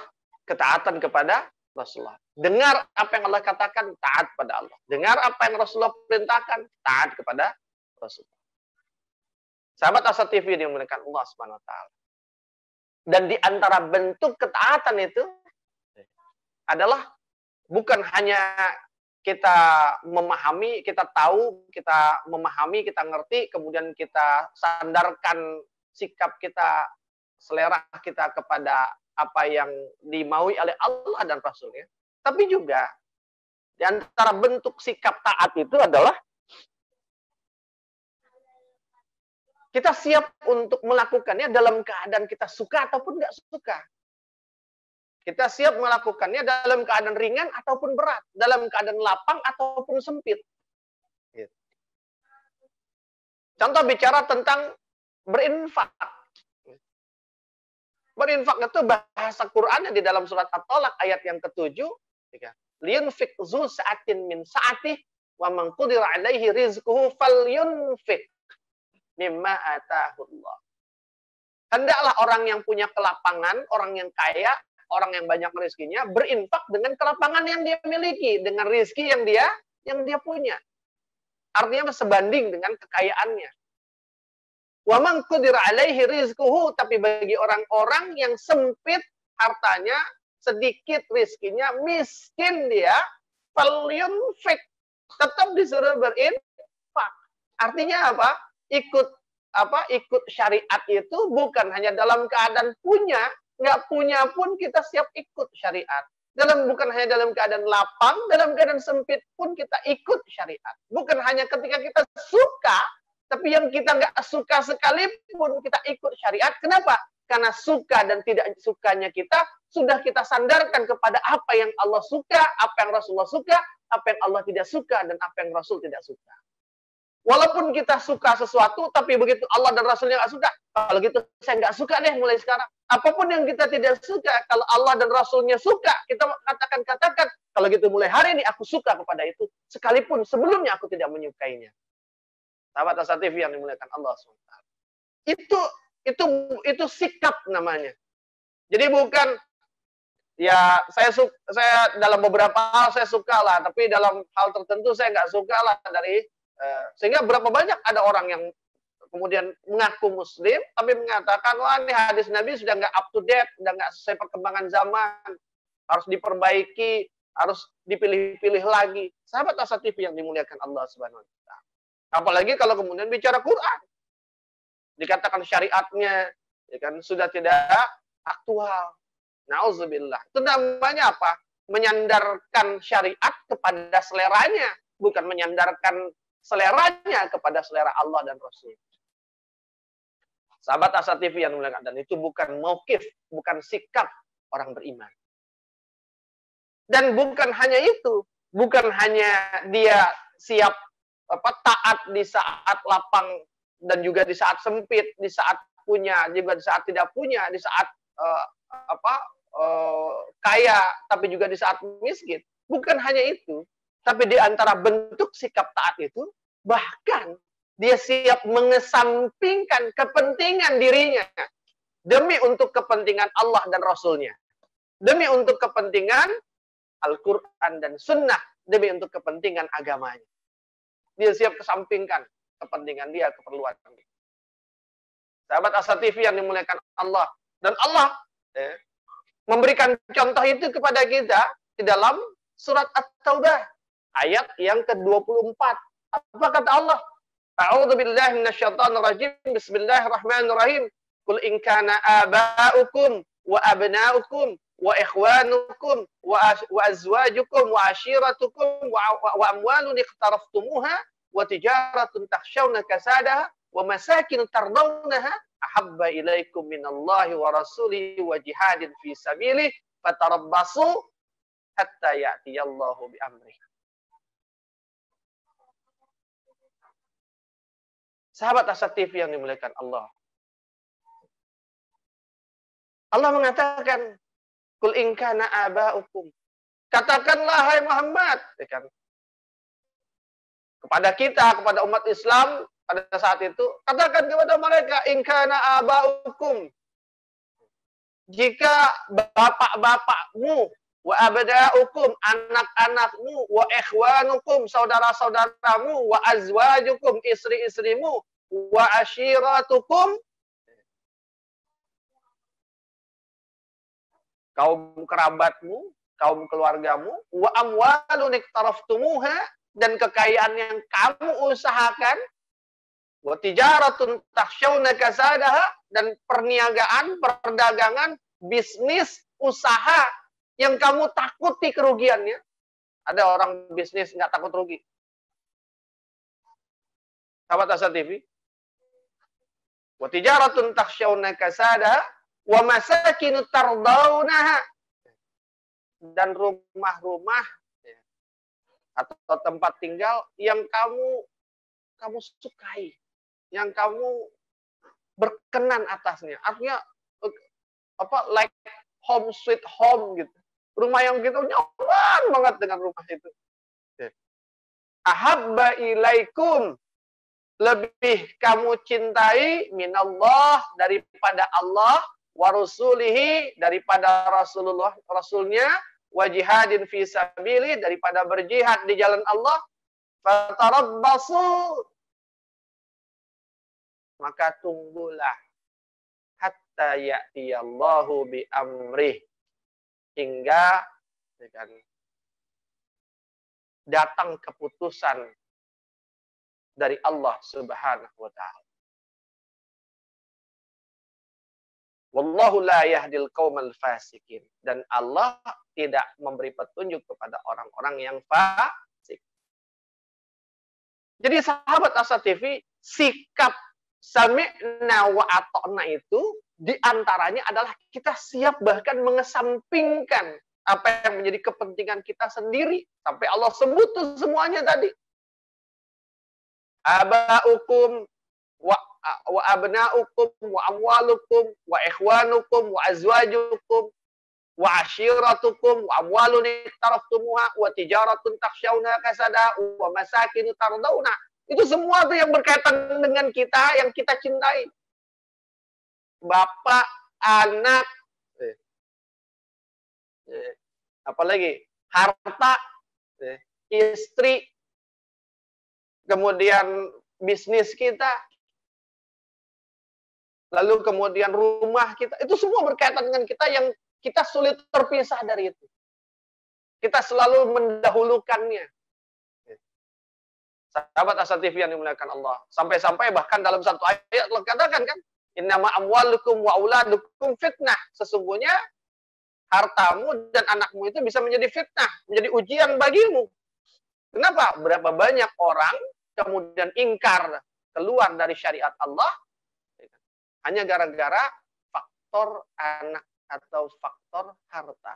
ketaatan kepada Rasulullah. Dengar apa yang Allah katakan, taat pada Allah. Dengar apa yang Rasulullah perintahkan, taat kepada Rasulullah. Sahabat Asa TV dimuliakan Allah Subhanahu wa Ta'ala. Dan di antara bentuk ketaatan itu adalah bukan hanya kita memahami, kita tahu, kita memahami, kita ngerti, kemudian kita sandarkan sikap kita, selera kita kepada apa yang dimaui oleh Allah dan Rasulnya. Tapi juga di antara bentuk sikap taat itu adalah kita siap untuk melakukannya dalam keadaan kita suka ataupun nggak suka. Kita siap melakukannya dalam keadaan ringan ataupun berat, dalam keadaan lapang ataupun sempit. Contoh bicara tentang berinfak. Berinfak itu bahasa Quran di dalam surat At-Talaq ayat yang ke-7. Liyunfik zu sa'atin min sa'atih wa man qudira alaihi rizquhu falyunfik mimma atahullah. Hendaklah orang yang punya kelapangan, orang yang kaya, orang yang banyak rezekinya berinfak dengan kelapangan yang dia miliki, dengan rezeki yang dia punya. Artinya sebanding dengan kekayaannya. Wa man qudira alaihi rizquhu, tapi bagi orang-orang yang sempit hartanya, sedikit rezekinya, miskin dia, falyunfik, tetap disuruh berinfak. Artinya apa? Ikut syariat itu bukan hanya dalam keadaan punya, nggak punya pun kita siap ikut syariat. Bukan hanya dalam keadaan lapang, dalam keadaan sempit pun kita ikut syariat. Bukan hanya ketika kita suka, tapi yang kita nggak suka sekalipun kita ikut syariat. Kenapa? Karena suka dan tidak sukanya kita sudah kita sandarkan kepada apa yang Allah suka, apa yang Rasulullah suka, apa yang Allah tidak suka, dan apa yang Rasul tidak suka. Walaupun kita suka sesuatu, tapi begitu Allah dan Rasulnya nggak suka, kalau gitu saya nggak suka deh mulai sekarang. Apapun yang kita tidak suka, kalau Allah dan Rasulnya suka, kita katakan, kalau gitu mulai hari ini aku suka kepada itu, sekalipun sebelumnya aku tidak menyukainya. Sahabat Asa TV yang dimuliakan Allah SWT. Itu sikap namanya. Jadi bukan Ya, saya dalam beberapa hal saya suka lah, tapi dalam hal tertentu saya nggak suka lah dari sehingga berapa banyak ada orang yang kemudian mengaku muslim tapi mengatakan wah ini hadis Nabi sudah nggak up to date, sudah nggak sesuai perkembangan zaman, harus diperbaiki, harus dipilih-pilih lagi. Sahabat Asa TV yang dimuliakan Allah Subhanahu wa taala. Apalagi kalau kemudian bicara Quran, dikatakan syariatnya ya kan sudah tidak aktual. Nauzubillah. Itu namanya apa? Menyandarkan syariat kepada seleranya, bukan menyandarkan seleranya kepada selera Allah dan Rasul. Sahabat Asa TV yang dimuliakan, dan itu bukan mauqif, bukan sikap orang beriman. Dan bukan hanya itu, bukan hanya dia siap taat di saat lapang dan juga di saat sempit, di saat punya, juga di saat tidak punya, di saat kaya, tapi juga di saat miskin. Bukan hanya itu, tapi di antara bentuk sikap taat itu, bahkan dia siap mengesampingkan kepentingan dirinya demi untuk kepentingan Allah dan Rasulnya, demi untuk kepentingan Al-Quran dan Sunnah, demi untuk kepentingan agamanya. Dia siap kesampingkan kepentingan dia, keperluan dia. Sahabat Asa TV yang dimuliakan Allah, dan Allah memberikan contoh itu kepada kita di dalam surat At-Taubah ayat yang ke-24. Apa kata Allah? A'udzu billahi minasyaitonir rajim. Bismillahirrahmanirrahim. Qul in kana aba'ukum wa abna'ukum wa ikhwanukum wa azwajukum wa ashiratukum wa amwalun iqtaraftumuha wa tijaratun takhshawna kasadaha wa masakin tardawnaha ahabba ilaikum minallahi wa rasulihi wa jihadin fi sabilihi fatarabbasu hatta ya'tiyallahu bi amrih. Sahabat Asa TV yang dimuliakan Allah. Allah mengatakan, "Qul in kana aba'ukum." Katakanlah hai Muhammad, ya kan? Kepada kita, kepada umat Islam pada saat itu, katakan kepada mereka, in kana aba'ukum. Jika bapak-bapakmu, wa abda'ukum, anak-anakmu, wa ikhwanukum, saudara-saudaramu, wa azwajukum, istri-istrimu, wa ashiratukum, kaum kerabatmu, kaum keluargamu, wa amwalun iqtaraftumuha, dan kekayaan yang kamu usahakan, wa tijaratun takhshawna kasadaha, dan perniagaan, perdagangan, bisnis, usaha yang kamu takuti kerugiannya. Ada orang bisnis nggak takut rugi. Sahabat Asa TV. Wa tijaratun takhshawna kasadaha wa masakin tardawnaha, dan rumah-rumah atau tempat tinggal yang kamu sukai, yang kamu berkenan atasnya. Artinya like home sweet home gitu. Rumah yang gitu nyaman banget dengan rumah itu. Ahabba ilaikum, lebih kamu cintai minallah, daripada Allah, wa rasulihi, daripada Rasulnya, wa jihadin fi sabili, daripada berjihad di jalan Allah, fatarabbasu, maka tunggulah hatta ya'tiyallahu bi amrih, hingga datang keputusan dari Allah Subhanahu wa taala. Wallahu la yahdil qaumal fasikin, dan Allah tidak memberi petunjuk kepada orang-orang yang fasik. Jadi sahabat Asa TV, sikap sami'na wa ata'na itu diantaranya adalah kita siap bahkan mengesampingkan apa yang menjadi kepentingan kita sendiri. Sampai Allah sebut tuh semuanya tadi. Aba'ukum wa abna'ukum wa amwalukum wa ikhwanukum wa azwajukum wa ashiratukum wa amwalun iqtaraftumuha wa tijaratun takhshawna kasada wa masakin tardawna. Itu semua tuh yang berkaitan dengan kita, yang kita cintai. Bapak, anak, Apalagi harta, istri, kemudian bisnis kita, lalu kemudian rumah kita, itu semua berkaitan dengan kita yang kita sulit terpisah dari itu. Kita selalu mendahulukannya. Sahabat Asa TV yang dimuliakan Allah. Sampai-sampai bahkan dalam satu ayat Allah katakan kan, innama amwalukum wa auladukum fitnah. Sesungguhnya hartamu dan anakmu itu bisa menjadi fitnah, menjadi ujian bagimu. Kenapa? Berapa banyak orang kemudian ingkar keluar dari syariat Allah hanya gara-gara faktor anak atau faktor harta.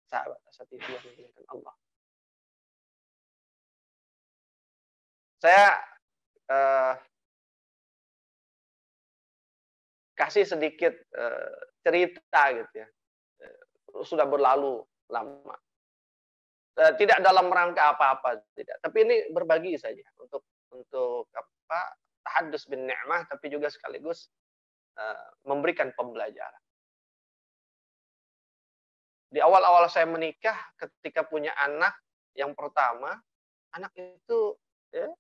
Sahabat Asa TV yang dimuliakan Allah. Saya kasih sedikit cerita gitu ya. Sudah berlalu lama. Tidak dalam rangka apa-apa, tidak. Tapi ini berbagi saja untuk apa? Tahadus bin ni'mah, tapi juga sekaligus memberikan pembelajaran. Di awal-awal saya menikah, ketika punya anak yang pertama, anak itu ya,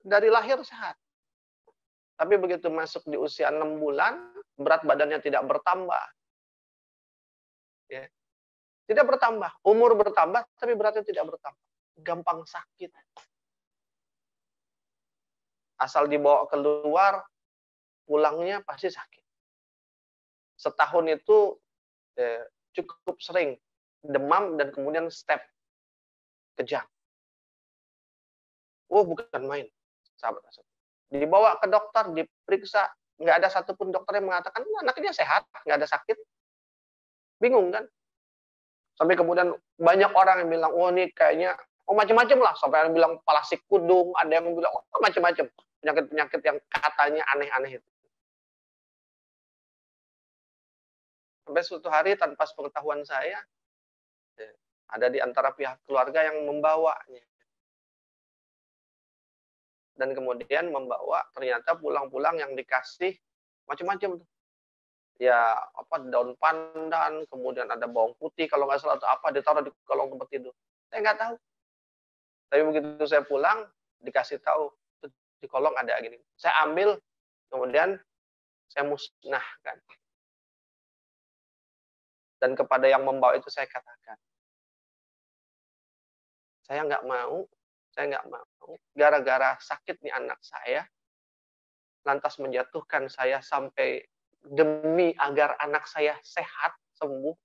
dari lahir sehat. Tapi begitu masuk di usia 6 bulan, berat badannya tidak bertambah. Ya. Tidak bertambah. Umur bertambah, tapi beratnya tidak bertambah. Gampang sakit. Asal dibawa keluar, pulangnya pasti sakit. Setahun itu cukup sering demam dan kemudian step kejang. Oh, bukan main. Sahabat Asa. Dibawa ke dokter, diperiksa, nggak ada satupun dokter yang mengatakan anaknya sehat, nggak ada sakit. Bingung kan? Sampai kemudian banyak orang yang bilang, oh ini kayaknya, oh macam-macam lah. Sampai yang bilang palasik kudung, ada yang bilang, oh macam-macam. Penyakit-penyakit yang katanya aneh-aneh itu. Sampai suatu hari tanpa sepengetahuan saya, ada di antara pihak keluarga yang membawanya. Dan kemudian membawa ternyata pulang-pulang yang dikasih macam-macam tuh. Ya apa daun pandan, kemudian ada bawang putih kalau nggak salah atau apa ditaruh di kolong tempat tidur. Saya nggak tahu. Tapi begitu saya pulang dikasih tahu di kolong ada gini. Saya ambil, kemudian saya musnahkan. Dan kepada yang membawa itu saya katakan, saya nggak mau gara-gara sakit nih anak saya, lantas menjatuhkan saya sampai demi agar anak saya sehat, sembuh.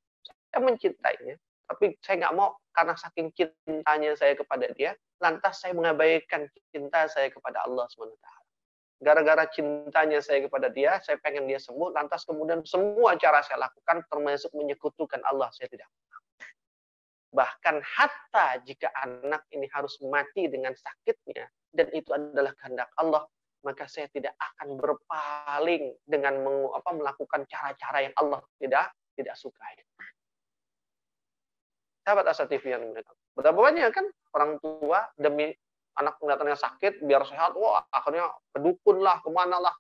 Saya mencintainya, tapi saya nggak mau karena saking cintanya saya kepada dia, lantas saya mengabaikan cinta saya kepada Allah SWT. Gara-gara cintanya saya kepada dia, saya pengen dia sembuh, lantas kemudian semua cara saya lakukan, termasuk menyekutukan Allah, saya tidak. Bahkan hatta jika anak ini harus mati dengan sakitnya, dan itu adalah kehendak Allah, maka saya tidak akan berpaling dengan melakukan cara-cara yang Allah tidak sukai. Sahabat Asa TV yang dimuliakan. Betapa banyak kan orang tua demi anak kelihatannya sakit, biar sehat, wah akhirnya ke dukun lah, kemana lah.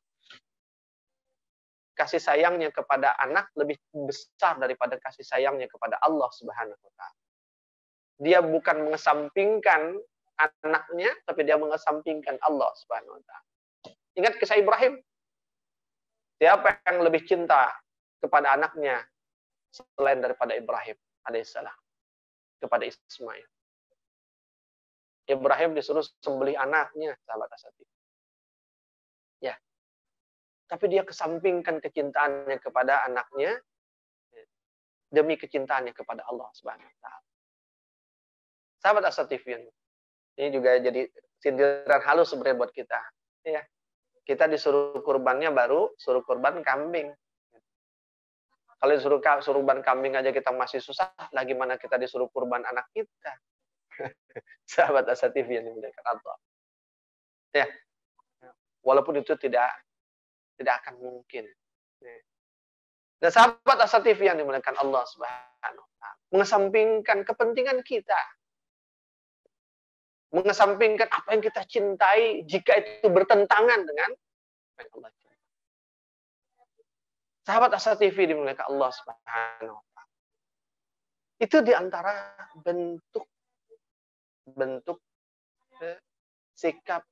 Kasih sayangnya kepada anak lebih besar daripada kasih sayangnya kepada Allah Subhanahu wa Ta'ala. Dia bukan mengesampingkan anaknya, tapi dia mengesampingkan Allah Subhanahu wa Ta'ala. Ingat kisah Ibrahim. Siapa yang lebih cinta kepada anaknya selain daripada Ibrahim alaihissalam, kepada Ismail? Ibrahim disuruh sembelih anaknya, sahabat Asati. Ya. Tapi dia kesampingkan kecintaannya kepada anaknya demi kecintaannya kepada Allah Subhanahu wa Ta'ala. Sahabat Asatifian, ini juga jadi sindiran halus sebenarnya buat kita. Ya. Kita disuruh kurbannya baru suruh kurban kambing. Kalau disuruh kurban kambing aja kita masih susah, lagi mana kita disuruh kurban anak kita. Sahabat Asatifian yang dimuliakan Allah. Ya. Walaupun itu tidak akan mungkin. Dan sahabat Asatifian yang dimuliakan Allah Subhanahu wa Ta'ala, mengesampingkan kepentingan kita, mengesampingkan apa yang kita cintai jika itu bertentangan dengan apa yang Allah cintai. Sahabat Asa TV dimuliakan Allah Subhanahu wa Ta'ala. Itu diantara bentuk sikap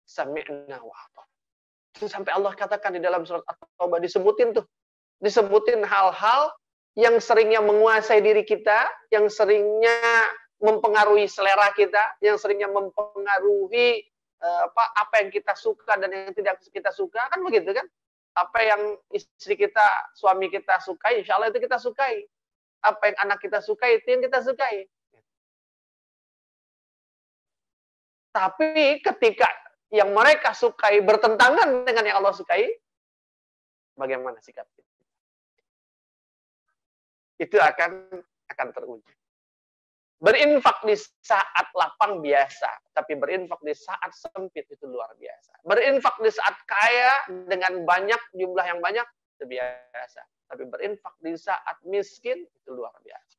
sami'na wa ata'na. Itu sampai Allah katakan di dalam surat At-Taubah, disebutin hal-hal yang seringnya menguasai diri kita, yang seringnya mempengaruhi selera kita, yang seringnya mempengaruhi apa yang kita suka dan yang tidak kita suka, kan begitu kan? Apa yang istri kita, suami kita sukai, insya Allah itu kita sukai. Apa yang anak kita sukai, itu yang kita sukai. Tapi ketika yang mereka sukai bertentangan dengan yang Allah sukai, bagaimana sikap kita? Itu akan teruji. Berinfak di saat lapang biasa, tapi berinfak di saat sempit itu luar biasa. Berinfak di saat kaya dengan banyak, jumlah yang banyak, itu biasa. Tapi berinfak di saat miskin, itu luar biasa.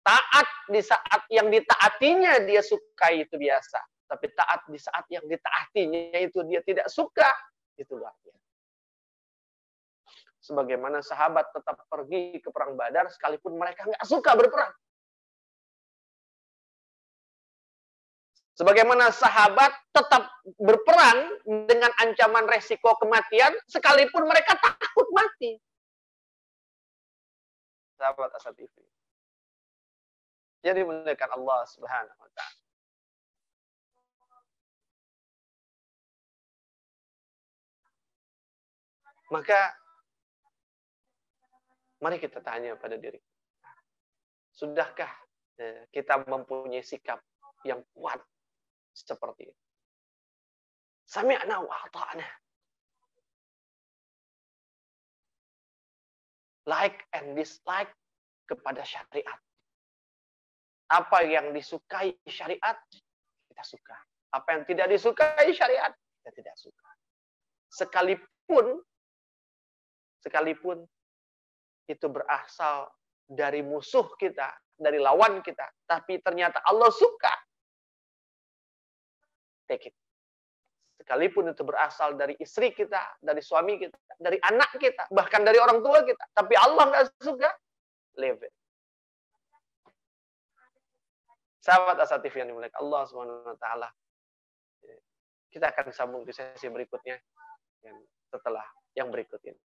Taat di saat yang ditaatinya dia sukai, itu biasa. Tapi taat di saat yang ditaatinya itu dia tidak suka, itu luar biasa. Sebagaimana sahabat tetap pergi ke perang Badar, sekalipun mereka nggak suka berperang. Sebagaimana sahabat tetap berperang dengan ancaman resiko kematian, sekalipun mereka takut mati. Sahabat Asatifi. Jadi menekan Allah Subhanahu wa Ta'ala. Maka mari kita tanya pada diri. Sudahkah kita mempunyai sikap yang kuat seperti itu? Sami'na wa ata'na. Like and dislike kepada syariat. Apa yang disukai syariat, kita suka. Apa yang tidak disukai syariat, kita tidak suka. Sekalipun itu berasal dari musuh kita, dari lawan kita, tapi ternyata Allah suka. Take it. Sekalipun itu berasal dari istri kita, dari suami kita, dari anak kita, bahkan dari orang tua kita, tapi Allah nggak suka, leave it. Sahabat Asatif yang dimuliakan Allah Subhanahu wa Ta'ala. Kita akan sambung di sesi berikutnya setelah yang berikut ini.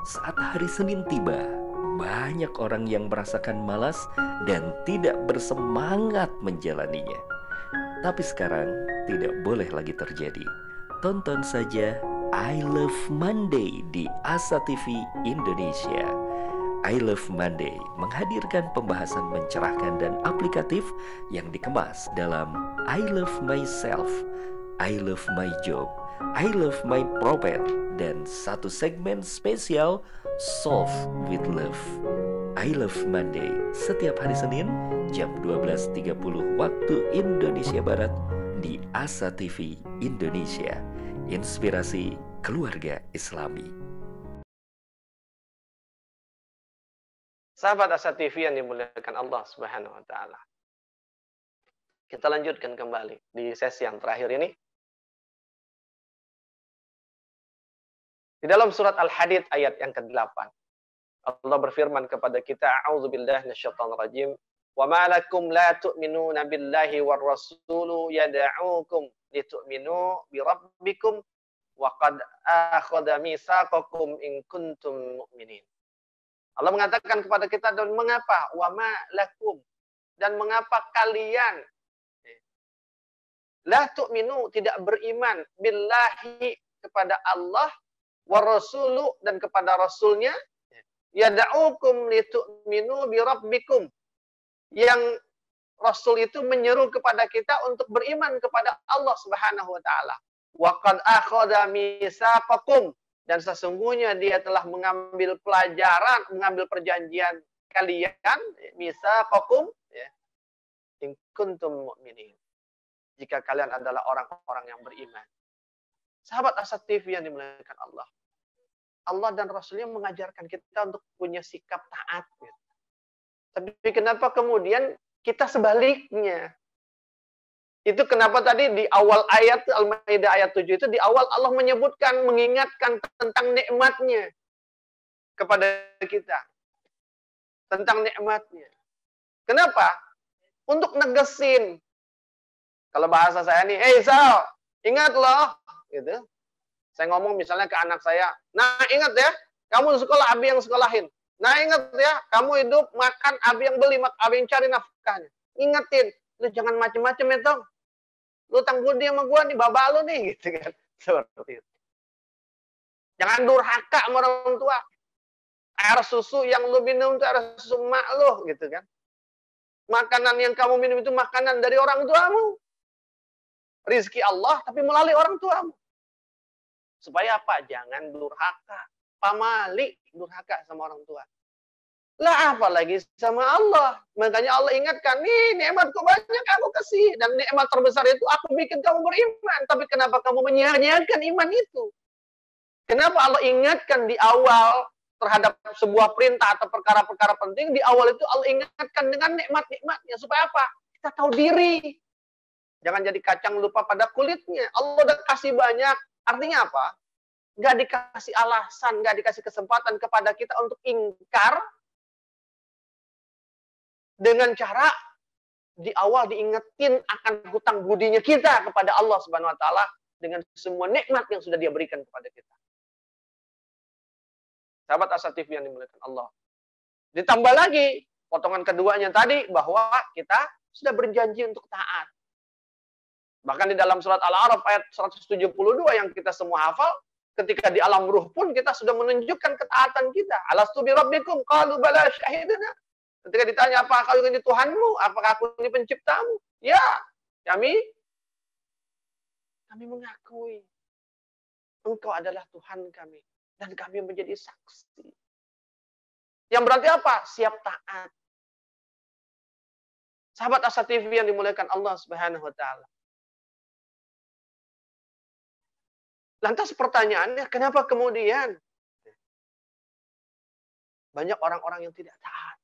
Saat hari Senin tiba, banyak orang yang merasakan malas dan tidak bersemangat menjalaninya. Tapi sekarang tidak boleh lagi terjadi. Tonton saja I Love Monday di Asa TV Indonesia. I Love Monday menghadirkan pembahasan mencerahkan dan aplikatif yang dikemas dalam I Love Myself, I Love My Job, I Love My Prophet, dan satu segmen spesial Solve with Love. I Love Monday setiap hari Senin jam 12.30 waktu Indonesia Barat di Asa TV Indonesia. Inspirasi keluarga Islami.
Sahabat Asa TV yang dimuliakan Allah Subhanahu wa Ta'ala. Kita lanjutkan kembali di sesi yang terakhir ini. Di dalam surat Al-Hadid ayat yang ke-8. Allah berfirman kepada kita, A'udzubillahi minasyaitonir rajim. Wa ma lakum la tu'minuna billahi war rasulu yad'ukum litu'minu bi rabbikum wa qad akhadha mitsaqakum in kuntum mu'minin. Allah mengatakan kepada kita, dan mengapa wa ma lakum, dan mengapa kalian la tu'minu, tidak beriman billahi, kepada Allah, wa rasulu, dan kepada rasulnya, yad'ukum litu'minu bi rabbikum, yang rasul itu menyeru kepada kita untuk beriman kepada Allah Subhanahu wa Ta'ala. Wa qad akhadha mitsaqakum, dan sesungguhnya dia telah mengambil pelajaran, mengambil perjanjian kalian, mitsaqakum, ya, in kuntum mu'minin, jika kalian adalah orang-orang yang beriman. Sahabat Asa TV yang dimuliakan Allah. Allah dan Rasulnya mengajarkan kita untuk punya sikap taat. Tapi kenapa kemudian kita sebaliknya? Itu kenapa tadi di awal ayat Al-Maidah ayat 7 itu, di awal Allah menyebutkan, mengingatkan tentang nikmatnya. kepada kita tentang nikmatnya. Kenapa? Untuk negesin. Kalau bahasa saya nih, Sal, ingat loh, gitu. Saya ngomong misalnya ke anak saya, nah ingat ya, kamu sekolah abi yang sekolahin. Nah ingat ya, kamu hidup makan abi yang beli, abi yang cari nafkahnya. Ingetin, lu jangan macem-macem ya Tong. Lu utang budi sama gua nih, babak lu nih, gitu kan. Seperti itu. Jangan durhaka sama orang tua. Air susu yang lu minum itu air susu emak lu, gitu kan. Makanan yang kamu minum itu makanan dari orang tuamu. Rizki Allah, tapi melalui orang tuamu. Supaya apa? Jangan durhaka. Pamali, durhaka sama orang tua. Lah apalagi sama Allah. Makanya Allah ingatkan, nih nikmatku banyak aku kasih. Dan nikmat terbesar itu aku bikin kamu beriman. Tapi kenapa kamu menyia-nyiakan iman itu? Kenapa Allah ingatkan di awal terhadap sebuah perintah atau perkara-perkara penting, di awal itu Allah ingatkan dengan nikmat-nikmatnya. Supaya apa? Kita tahu diri. Jangan jadi kacang lupa pada kulitnya. Allah udah kasih banyak. Artinya apa? Nggak dikasih alasan, nggak dikasih kesempatan kepada kita untuk ingkar dengan cara di awal diingetin akan hutang budinya kita kepada Allah Subhanahu wa taala dengan semua nikmat yang sudah Dia berikan kepada kita. Sahabat Asa TV yang dimuliakan Allah. Ditambah lagi potongan keduanya tadi bahwa kita sudah berjanji untuk taat. Bahkan di dalam surat Al-A'raf ayat 172 yang kita semua hafal, ketika di alam ruh pun kita sudah menunjukkan ketaatan kita. Alastu bi rabbikum qalu bala syahidna. Ketika ditanya apakah aku ini Tuhanmu, apakah aku ini penciptamu? Ya, kami mengakui Engkau adalah Tuhan kami dan kami menjadi saksi. Yang berarti apa? Siap taat. Sahabat Asa TV yang dimuliakan Allah Subhanahu wa taala. Lantas pertanyaannya, kenapa kemudian banyak orang-orang yang tidak taat?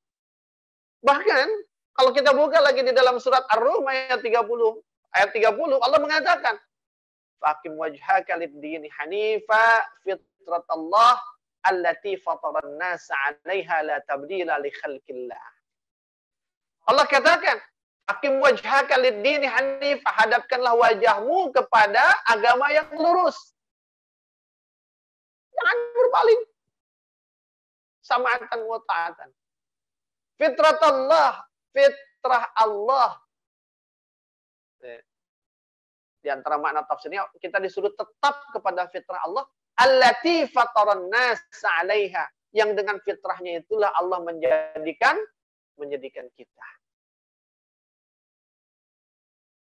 Bahkan, kalau kita buka lagi di dalam surat Ar-Rum ayat 30, Allah mengatakan, "Faqim wajhaka lid-dini hanifa fitratallah allati fataran nasa 'alaiha la tabdila li khalqillah." Allah katakan, "Faqim wajhaka lid-dini hanifa," hadapkanlah wajahmu kepada agama yang lurus. Jangan berpaling. Sama'atan wa ta'atan. Fitratallah, fitrah Allah. Di antara makna tafsirnya, kita disuruh tetap kepada fitrah Allah. Allati fataran nas 'alaiha. Yang dengan fitrahnya itulah Allah menjadikan kita.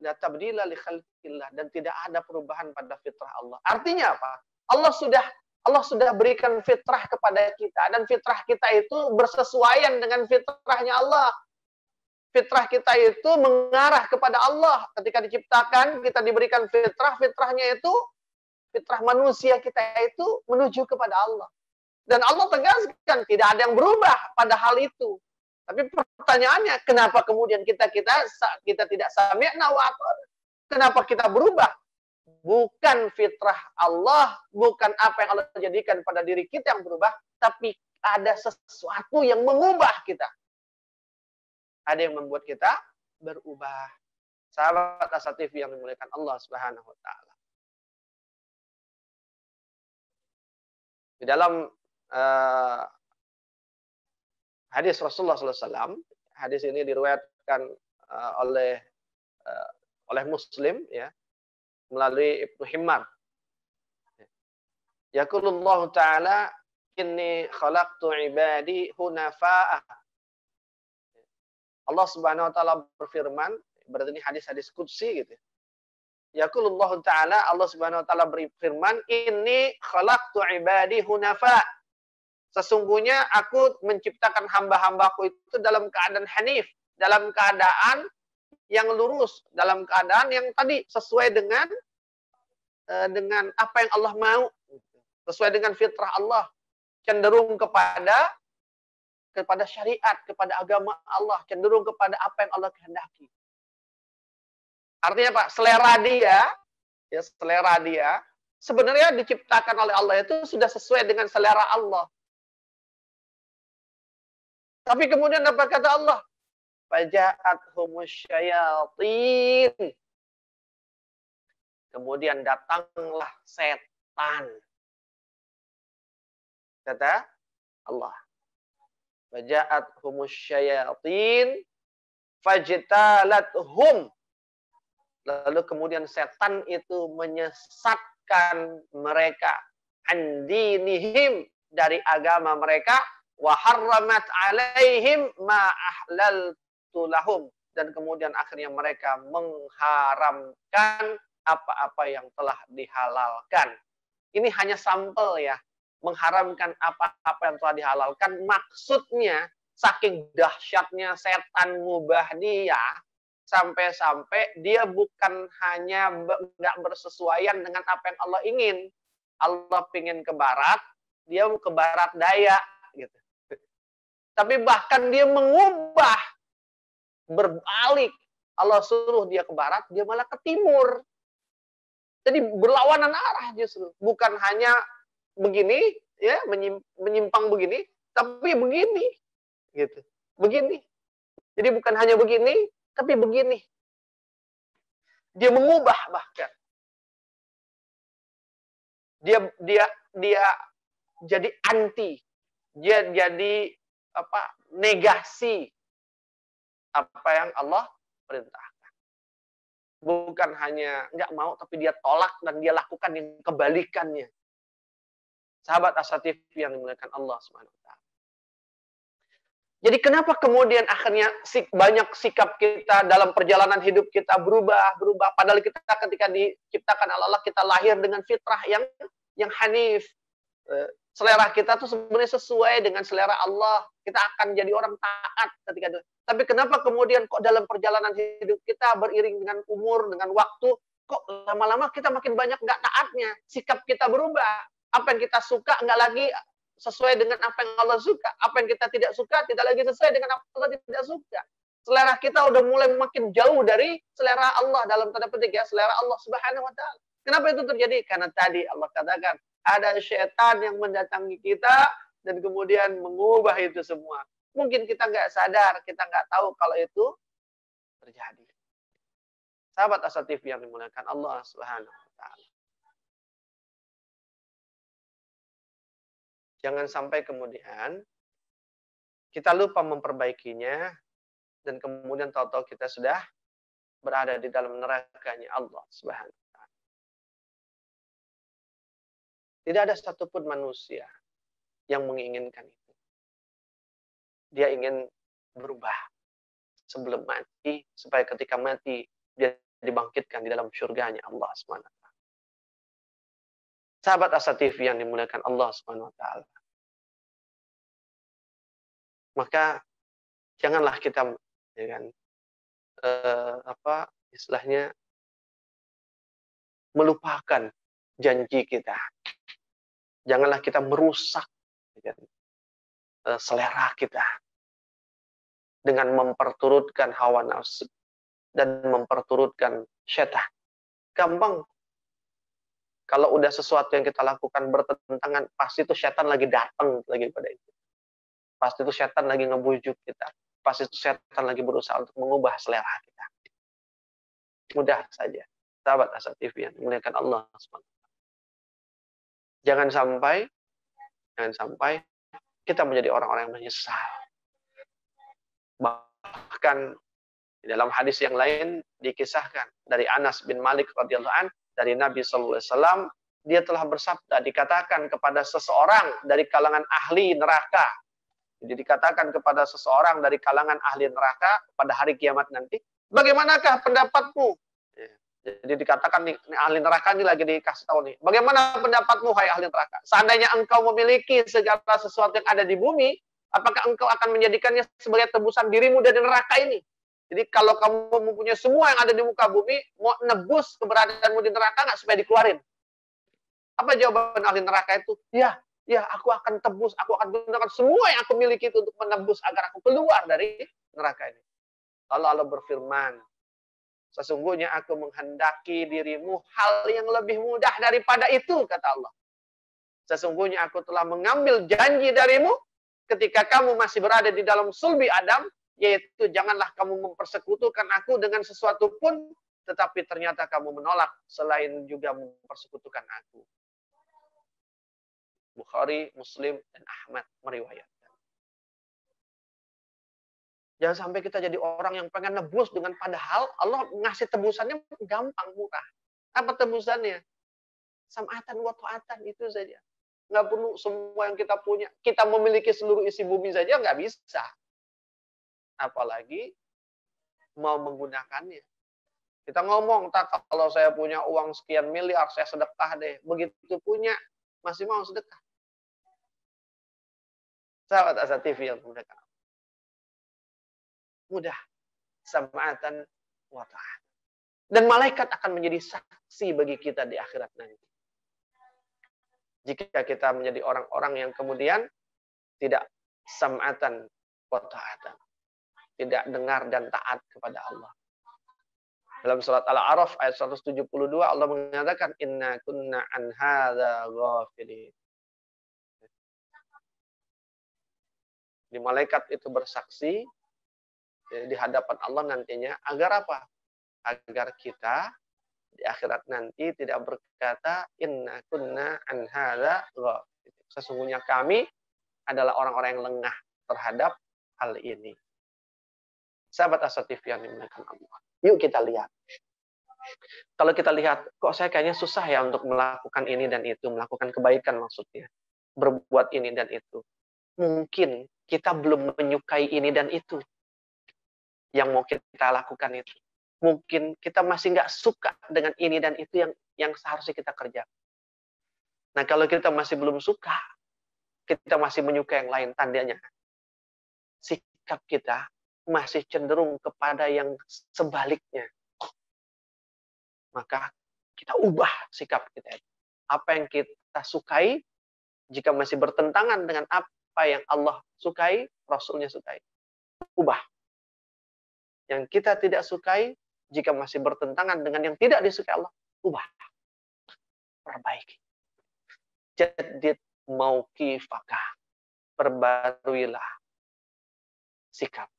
La tabdila li khalqillah. Dan tidak ada perubahan pada fitrah Allah. Artinya apa? Allah sudah berikan fitrah kepada kita. Dan fitrah kita itu bersesuaian dengan fitrahnya Allah. Fitrah kita itu mengarah kepada Allah. Ketika diciptakan, kita diberikan fitrah. Fitrahnya itu, fitrah manusia kita itu menuju kepada Allah. Dan Allah tegaskan, tidak ada yang berubah pada hal itu. Tapi pertanyaannya, kenapa kemudian kita tidak sami'na wa ata'na? Kenapa kita berubah? Bukan fitrah Allah, bukan apa yang Allah jadikan pada diri kita yang berubah, tapi ada sesuatu yang mengubah kita. Ada yang membuat kita berubah. Sahabat Asa TV yang dimuliakan Allah Subhanahu wa taala. Di dalam hadis Rasulullah SAW, hadis ini diriwayatkan oleh Muslim, ya, melalui Ibnu Himmar. Yaqulullahu ta'ala, inni khalaqtu ibadi hunafa'a. Allah Subhanahu wa taala berfirman, berarti ini hadis-hadis qudsi gitu. Yaqulullahu ta'ala, Allah Subhanahu wa taala berfirman, inni khalaqtu ibadi hunafa. Sesungguhnya aku menciptakan hamba-hambaku itu dalam keadaan hanif, dalam keadaan yang lurus, dalam keadaan yang tadi sesuai dengan apa yang Allah mau, sesuai dengan fitrah Allah, cenderung kepada syariat, kepada agama Allah, cenderung kepada apa yang Allah kehendaki. Artinya Pak, selera dia sebenarnya diciptakan oleh Allah itu sudah sesuai dengan selera Allah. Tapi kemudian apa kata Allah? Faja'athumus syayatin. Kemudian datanglah setan. Kata Allah. Faja'athumus syayatin fajtalathum. Lalu kemudian setan itu menyesatkan mereka andinihim, dari agama mereka, wa harramat alaihim ma ahlaltu lahum, dan kemudian akhirnya mereka mengharamkan apa-apa yang telah dihalalkan. Ini hanya sampel ya, mengharamkan apa-apa yang telah dihalalkan. Maksudnya saking dahsyatnya setan ngubah dia, sampai-sampai dia bukan hanya nggak bersesuaian dengan apa yang Allah ingin. Allah pingin ke barat, dia ke barat daya, gitu. Tapi bahkan dia mengubah, berbalik. Allah suruh dia ke barat, dia malah ke timur. Jadi berlawanan arah justru. Bukan hanya begini, ya menyimpang begini, tapi begini, gitu. Begini. Jadi bukan hanya begini, tapi begini. Dia mengubah bahkan. Dia jadi anti. Dia jadi negasi apa yang Allah perintahkan. Bukan hanya nggak mau, tapi dia tolak dan dia lakukan yang kebalikannya. Sahabat As-Satif yang dimuliakan Allah Subhanahu wa taala. Jadi kenapa kemudian akhirnya banyak sikap kita dalam perjalanan hidup kita berubah. Padahal kita ketika diciptakan Allah, kita lahir dengan fitrah yang hanif. Selera kita tuh sebenarnya sesuai dengan selera Allah. Kita akan jadi orang taat ketika itu. Tapi kenapa kemudian kok dalam perjalanan hidup kita beriring dengan umur, dengan waktu, kok lama-lama kita makin banyak nggak taatnya. Sikap kita berubah. Apa yang kita suka nggak lagi sesuai dengan apa yang Allah suka. Apa yang kita tidak suka tidak lagi sesuai dengan apa yang Allah tidak suka. Selera kita udah mulai makin jauh dari selera Allah, dalam tanda petik ya, selera Allah Subhanahu wa taala. Kenapa itu terjadi? Karena tadi Allah katakan ada syaitan yang mendatangi kita dan kemudian mengubah itu semua. Mungkin kita nggak sadar, kita nggak tahu kalau itu terjadi. Sahabat As-Satif yang dimuliakan Allah Subhanahu wa taala. Jangan sampai kemudian kita lupa memperbaikinya dan kemudian tahu-tahu kita sudah berada di dalam nerakanya Allah Subhanahu wa taala. Tidak ada satupun manusia yang menginginkan itu. Dia ingin berubah sebelum mati, supaya ketika mati dia dibangkitkan di dalam surganya Allah Subhanahu wa taala. Sahabat As-Satif yang dimuliakan Allah Subhanahu wa taala. Maka janganlah kita ya kan, istilahnya melupakan janji kita. Janganlah kita merusak ya kan, selera kita dengan memperturutkan hawa nafsu dan memperturutkan syaitan. Gampang. Kalau udah sesuatu yang kita lakukan bertentangan, pasti itu syaitan lagi datang lagi pada itu. Pasti itu syaitan lagi ngebujuk kita. Pasti itu syaitan lagi berusaha untuk mengubah selera kita. Mudah saja. Sahabat As-Satif yang dimuliakan Allah SWT. Jangan sampai kita menjadi orang-orang yang menyesal. Bahkan di dalam hadis yang lain dikisahkan dari Anas bin Malik radhiyallahu anhu, dari Nabi SAW, dia telah bersabda, dikatakan kepada seseorang dari kalangan ahli neraka. Jadi dikatakan kepada seseorang dari kalangan ahli neraka pada hari kiamat nanti, bagaimanakah pendapatmu? Jadi dikatakan nih, ahli neraka ini lagi dikasih tahu nih, bagaimana pendapatmu hai ahli neraka? Seandainya engkau memiliki segala sesuatu yang ada di bumi, apakah engkau akan menjadikannya sebagai tebusan dirimu dari neraka ini? Jadi kalau kamu mempunyai semua yang ada di muka bumi, mau nebus keberadaanmu di neraka nggak supaya dikeluarin? Apa jawaban ahli neraka itu? Ya, aku akan tebus, aku akan gunakan semua yang aku miliki itu untuk menebus agar aku keluar dari neraka ini. Lalu Allah berfirman, sesungguhnya aku menghendaki dirimu hal yang lebih mudah daripada itu, kata Allah. Sesungguhnya aku telah mengambil janji darimu ketika kamu masih berada di dalam sulbi Adam, yaitu janganlah kamu mempersekutukan aku dengan sesuatu pun, tetapi ternyata kamu menolak selain juga mempersekutukan aku. Bukhari, Muslim, dan Ahmad meriwayatkan. Jangan sampai kita jadi orang yang pengen nebus dengan padahal Allah ngasih tebusannya gampang, murah. Apa tebusannya? Sam'atan wa ta'atan, itu saja. Nggak perlu semua yang kita punya. Kita memiliki seluruh isi bumi saja nggak bisa. Apalagi mau menggunakannya. Kita ngomong, tak kalau saya punya uang sekian miliar, saya sedekah deh. Begitu punya, masih mau sedekah. Sahabat Asa TV yang menggunakan. Mudah. Sam'atan wa ta'atan. Dan malaikat akan menjadi saksi bagi kita di akhirat nanti. Jika kita menjadi orang-orang yang kemudian tidak sam'atan wa ta'atan. Tidak dengar dan taat kepada Allah. Dalam surat Al-A'raf ayat 172 Allah mengatakan inna kunna an hadza ghafilin. Di malaikat itu bersaksi di hadapan Allah nantinya agar apa? Agar kita di akhirat nanti tidak berkata inna kunna an hadza ghafilin. Sesungguhnya kami adalah orang-orang yang lengah terhadap hal ini. Sahabat Asa TV yang dimuliakan Allah. Yuk kita lihat. Kalau kita lihat, kok saya kayaknya susah ya untuk melakukan ini dan itu, melakukan kebaikan maksudnya. Berbuat ini dan itu. Mungkin kita belum menyukai ini dan itu. Yang mau kita lakukan itu. Mungkin kita masih nggak suka dengan ini dan itu yang seharusnya kita kerjakan. Nah kalau kita masih belum suka, kita masih menyukai yang lain, tandanya sikap kita masih cenderung kepada yang sebaliknya. Maka kita ubah sikap kita. Apa yang kita sukai, jika masih bertentangan dengan apa yang Allah sukai, Rasulnya sukai. Ubah. Yang kita tidak sukai, jika masih bertentangan dengan yang tidak disukai Allah, ubah. Perbaiki. Jadid mauqifaka. Perbaruilah sikap.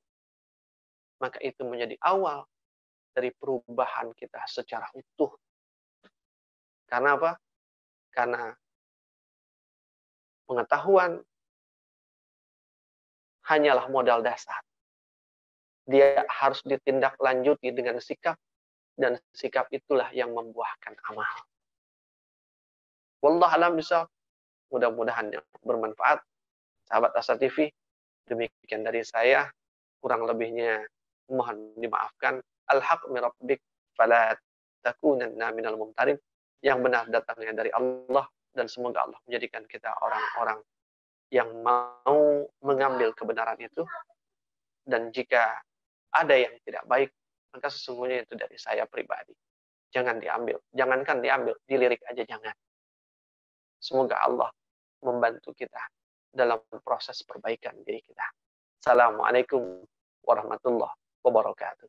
Maka itu menjadi awal dari perubahan kita secara utuh. Karena apa? Karena pengetahuan hanyalah modal dasar. Dia harus ditindaklanjuti dengan sikap, dan sikap itulah yang membuahkan amal. Wallahu a'lam bishawab. Mudah-mudahan bermanfaat. Sahabat Asa TV, demikian dari saya. Kurang lebihnya mohon dimaafkan. Al-haq min rabbik fala takunanna minal mumtarin. Yang benar datangnya dari Allah, dan semoga Allah menjadikan kita orang-orang yang mau mengambil kebenaran itu. Dan jika ada yang tidak baik, maka sesungguhnya itu dari saya pribadi. Jangan diambil. Jangankan diambil, dilirik aja jangan. Semoga Allah membantu kita dalam proses perbaikan diri kita. Assalamualaikum warahmatullahi wabarakatuh.